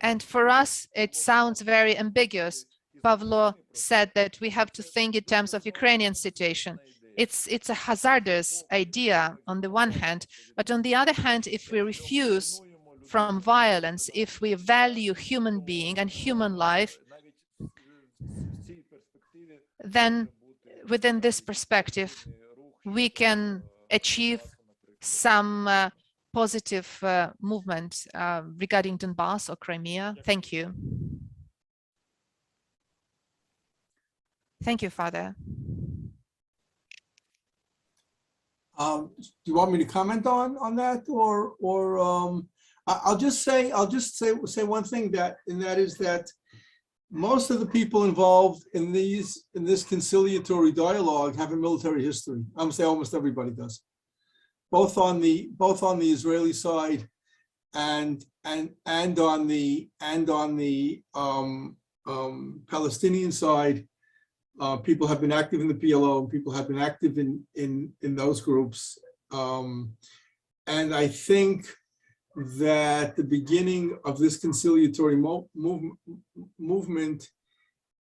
And for us, it sounds very ambiguous. Pavlo said that we have to think in terms of Ukrainian situation. It's a hazardous idea on the one hand, but on the other hand, if we refuse from violence, if we value human being and human life, then within this perspective, we can achieve some positive movement regarding Donbass or Crimea. Thank you. Thank you, Father. Do you want me to comment on that, or I'll just say one thing, and that is that most of the people involved in this conciliatory dialogue have a military history. I'm gonna say almost everybody does, both on the Israeli side and on the Palestinian side. People have been active in the PLO, people have been active in those groups. And I think that the beginning of this conciliatory movement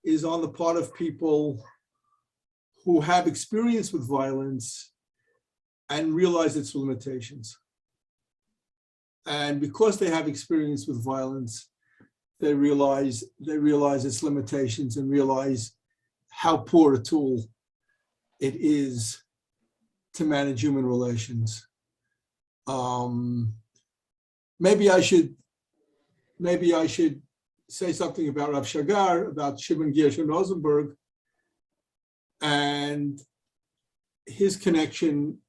is on the part of people who have experience with violence and realize its limitations. And because they have experience with violence, they realize its limitations and realize how poor a tool it is to manage human relations. Maybe I should say something about Rav Shagar, about Shimon Gershon Rosenberg, and his connection,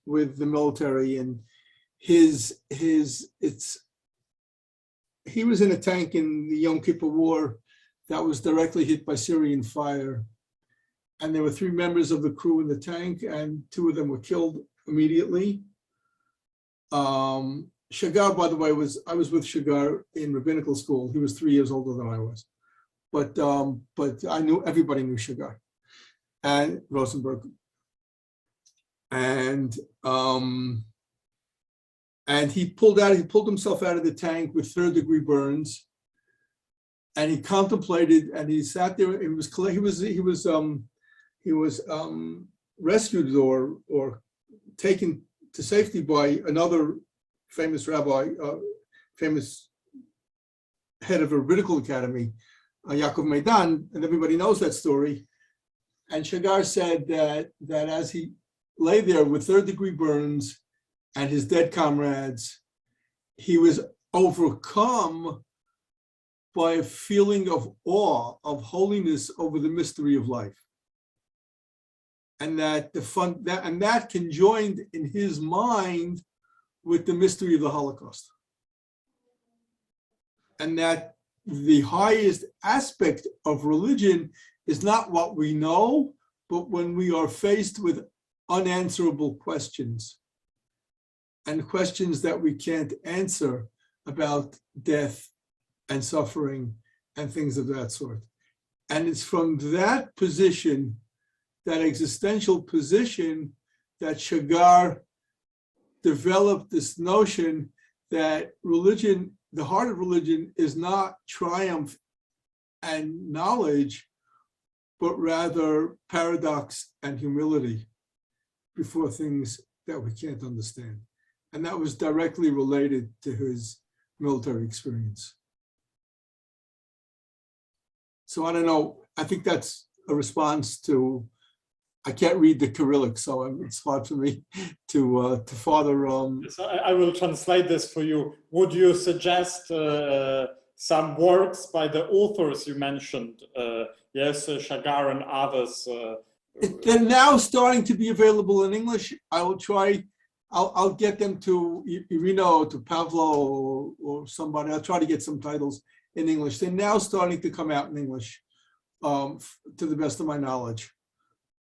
with the military, and he was in a tank in the Yom Kippur War that was directly hit by Syrian fire. And there were 3 members of the crew in the tank, and 2 of them were killed immediately. Shagar, by the way, I was with Shagar in rabbinical school. He was 3 years older than I was. But everybody knew Shagar and Rosenberg. And he pulled himself out of the tank with 3rd-degree burns. And he contemplated, and he sat there. He was rescued or taken to safety by another famous rabbi, famous head of a rabbinical academy, Yaakov Meidan, and everybody knows that story. And Shagar said that as he lay there with 3rd-degree burns and his dead comrades, he was overcome by a feeling of awe, of holiness over the mystery of life. And that that conjoined in his mind with the mystery of the Holocaust. And that the highest aspect of religion is not what we know, but when we are faced with unanswerable questions, and questions that we can't answer about death and suffering and things of that sort. And it's from that position, that existential position, that Shagar developed this notion that religion, the heart of religion, is not triumph and knowledge, but rather paradox and humility before things that we can't understand. And that was directly related to his military experience. So I don't know, I think that's a response to, I can't read the Cyrillic, so it's hard for me to further. So I will translate this for you. Would you suggest some works by the authors you mentioned? Yes, Shagar and others. They're now starting to be available in English. I will try, I'll get them to Irina, to Pavlo or somebody. I'll try to get some titles in English. They're now starting to come out in English, to the best of my knowledge.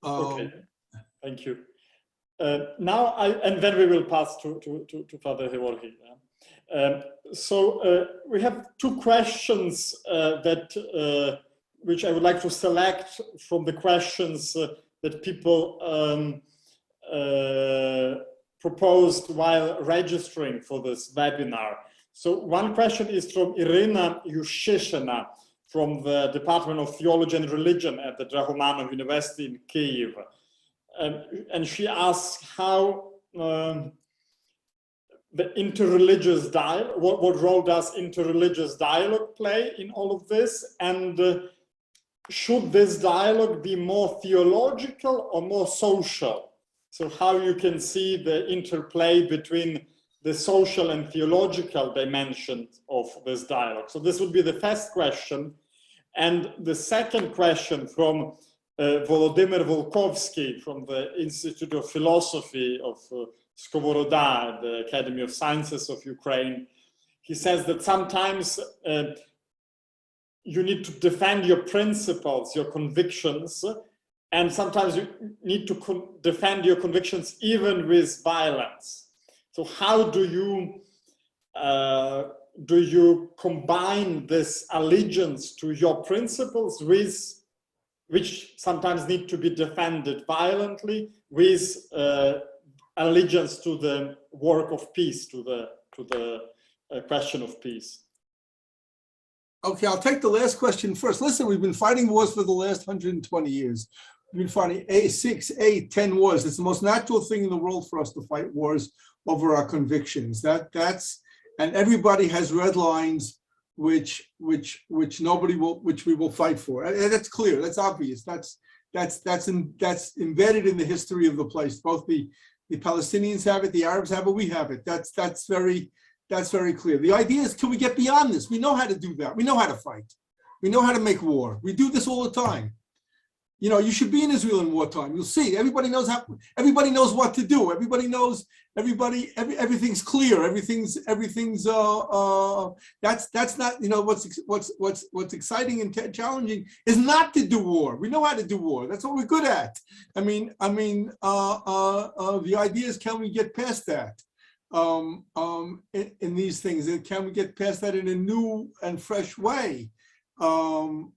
Okay, thank you. Now, and then we will pass to Father Georgi. So we have 2 questions which I would like to select from the questions that people proposed while registering for this webinar. So one question is from Irina Yushishina from the Department of Theology and Religion at the Drahomanov University in Kyiv. And she asks how the interreligious dialogue, what role does interreligious dialogue play in all of this? And should this dialogue be more theological or more social? So how you can see the interplay between the social and theological dimension of this dialogue. So this would be the first question. And the second question from Volodymyr Volkovsky from the Institute of Philosophy of Skovoroda, the Academy of Sciences of Ukraine. He says that sometimes you need to defend your principles, your convictions, and sometimes you need to defend your convictions even with violence. So how do you combine this allegiance to your principles with, which sometimes need to be defended violently, with allegiance to the work of peace, to the question of peace? Okay, I'll take the last question first. Listen, we've been fighting wars for the last 120 years. We've been fighting 6, 8, 10 wars. It's the most natural thing in the world for us to fight wars over our convictions. And everybody has red lines which nobody will, which we will fight for. And that's clear. That's obvious. That's embedded in the history of the place. Both the Palestinians have it, the Arabs have it, we have it. That's very clear. The idea is, can we get beyond this? We know how to do that. We know how to fight. We know how to make war. We do this all the time. You know, you should be in Israel in wartime. You'll see. Everybody knows how. Everybody knows what to do. Everybody knows. Everything's clear. Everything's. That's not. You know, what's exciting and challenging is not to do war. We know how to do war. That's what we're good at. I mean. The idea is, can we get past that? In these things, and can we get past that in a new and fresh way? How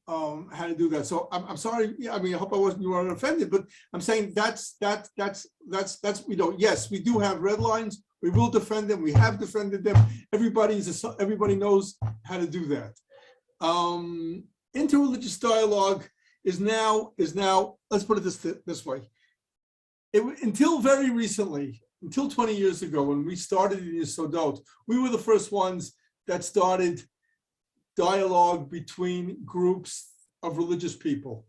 to do that? So I'm sorry. I mean, I hope you weren't offended, but I'm saying that's you know, yes, we do have red lines. We will defend them. We have defended them. Everybody knows how to do that. Interreligious dialogue is now. Let's put it this way. Until very recently. Until 20 years ago, when we started in Yesodot, we were the first ones that started dialogue between groups of religious people.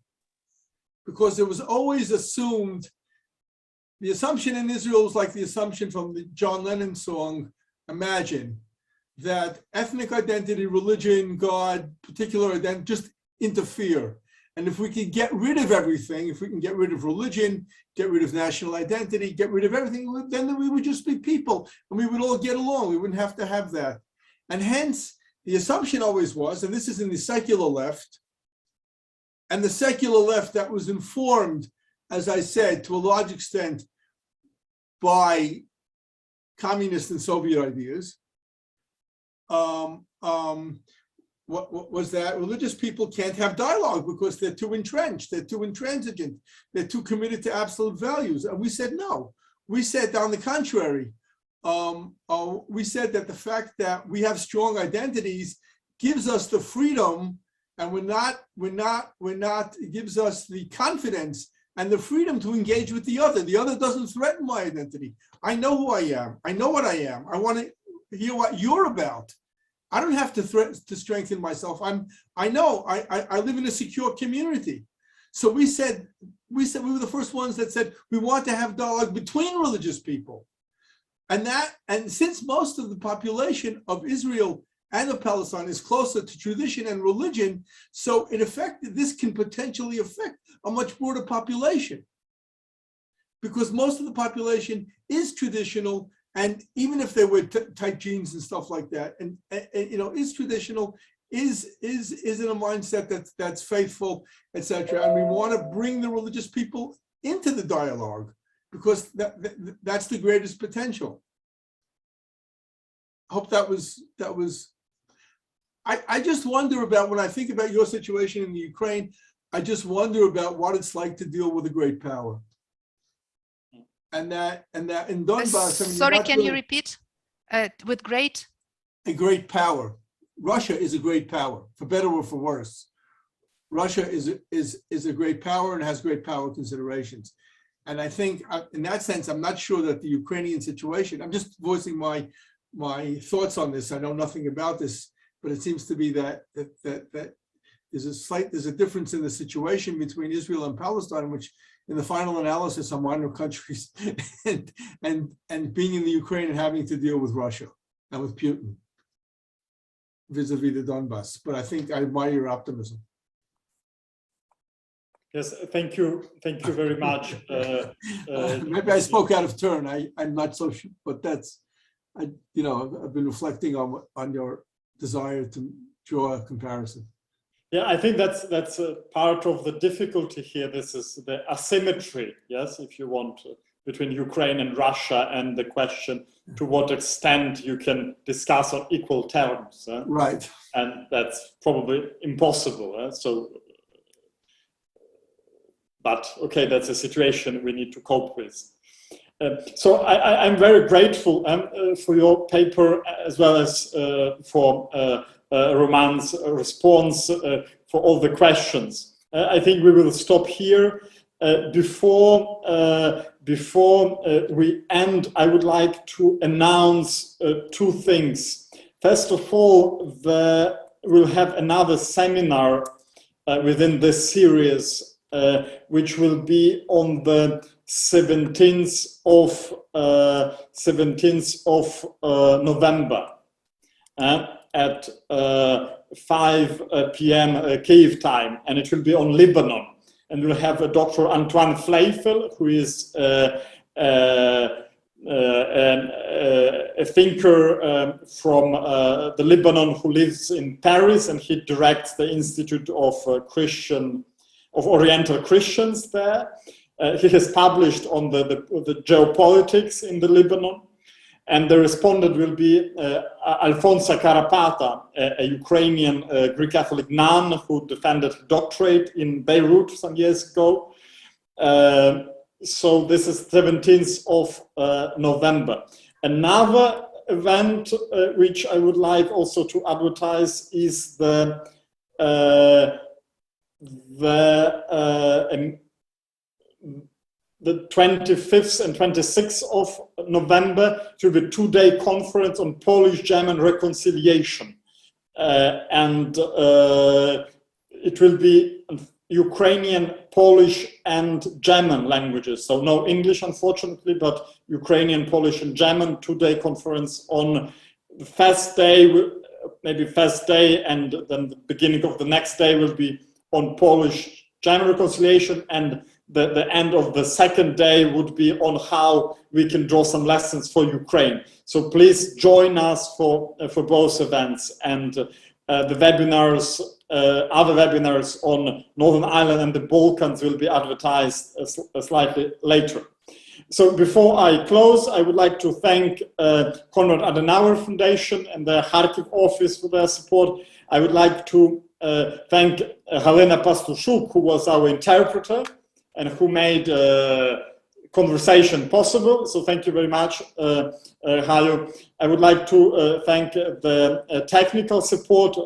Because it was always assumed, the assumption in Israel was like the assumption from the John Lennon song, Imagine, that ethnic identity, religion, God, particular identity, just interfere. And if we can get rid of everything, if we can get rid of religion, get rid of national identity, get rid of everything, then we would just be people and we would all get along. We wouldn't have to have that. And hence, the assumption always was, and this is in the secular left, and the secular left that was informed, as I said, to a large extent by communist and Soviet ideas, what was that? Religious people can't have dialogue because they're too entrenched, they're too intransigent, they're too committed to absolute values. And we said no. We said, on the contrary, we said that the fact that we have strong identities gives us the freedom, and it gives us the confidence and the freedom to engage with the other. The other doesn't threaten my identity. I know who I am. I know what I am. I want to hear what you're about. I don't have to strengthen myself. I know I live in a secure community. So we said we were the first ones that said we want to have dialogue between religious people. And since most of the population of Israel and of Palestine is closer to tradition and religion, so in effect, this can potentially affect a much broader population. Because most of the population is traditional. And even if they wear tight jeans and stuff like that, and you know, is traditional, is in a mindset that's faithful, etc. And we want to bring the religious people into the dialogue because that's the greatest potential. I hope that was. I just wonder about, when I think about your situation in the Ukraine, I just wonder about what it's like to deal with a great power. And that in Donbass. Sorry, can you repeat? With great? A great power. Russia is a great power, for better or for worse. Russia is a great power and has great power considerations. And I think, in that sense, I'm not sure that the Ukrainian situation. I'm just voicing my thoughts on this. I know nothing about this, but it seems to be that there's a difference in the situation between Israel and Palestine, which, in the final analysis, are minor countries, and being in the Ukraine and having to deal with Russia and with Putin vis-a-vis the Donbass. But I think I admire your optimism. Yes, thank you very much. Maybe I spoke out of turn. I'm not so sure, but that's, I've been reflecting on your desire to draw a comparison. Yeah, I think that's a part of the difficulty here. This is the asymmetry, yes, if you want, between Ukraine and Russia, and the question to what extent you can discuss on equal terms. Right. And that's probably impossible. But okay, that's a situation we need to cope with. So I'm very grateful for your paper, as well as for Roman's response, for all the questions. I think we will stop here. Before we end, I would like to announce two things. First of all, we'll have another seminar within this series, which will be on the 17th of November at 5 p.m. Kiev time, and it will be on Lebanon. And we'll have Dr. Antoine Fleifel, who is a thinker from the Lebanon, who lives in Paris, and he directs the Institute of Oriental Christians there. He has published on the geopolitics in the Lebanon, and the respondent will be Alfonsa Karapata, a Ukrainian Greek Catholic nun who defended her doctorate in Beirut some years ago. So this is 17th of November. Another event which I would like also to advertise is the 25th and 26th of November to the two-day conference on Polish-German reconciliation. And it will be Ukrainian, Polish, and German languages. So no English, unfortunately, but Ukrainian, Polish, and German two-day conference on the first day, maybe first day, and then the beginning of the next day will be on Polish-German reconciliation, and the end of the second day would be on how we can draw some lessons for Ukraine. So please join us for both events, and the webinars, other webinars on Northern Ireland and the Balkans will be advertised slightly later. So before I close, I would like to thank Konrad Adenauer Foundation and the Kharkiv office for their support. I would like to thank Helena Pastushuk, who was our interpreter and who made conversation possible. So thank you very much, Hayo. I would like to thank the technical support,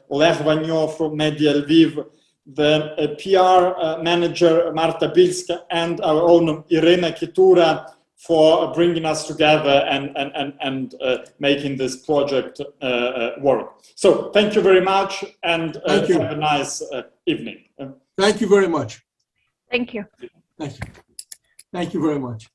Oleg Vanyo from Media Lviv, the PR manager, Marta Bilska, and our own Irina Kitura for bringing us together and making this project work. So thank you very much, and have a nice evening. Thank you very much. Thank you. Thank you. Thank you very much.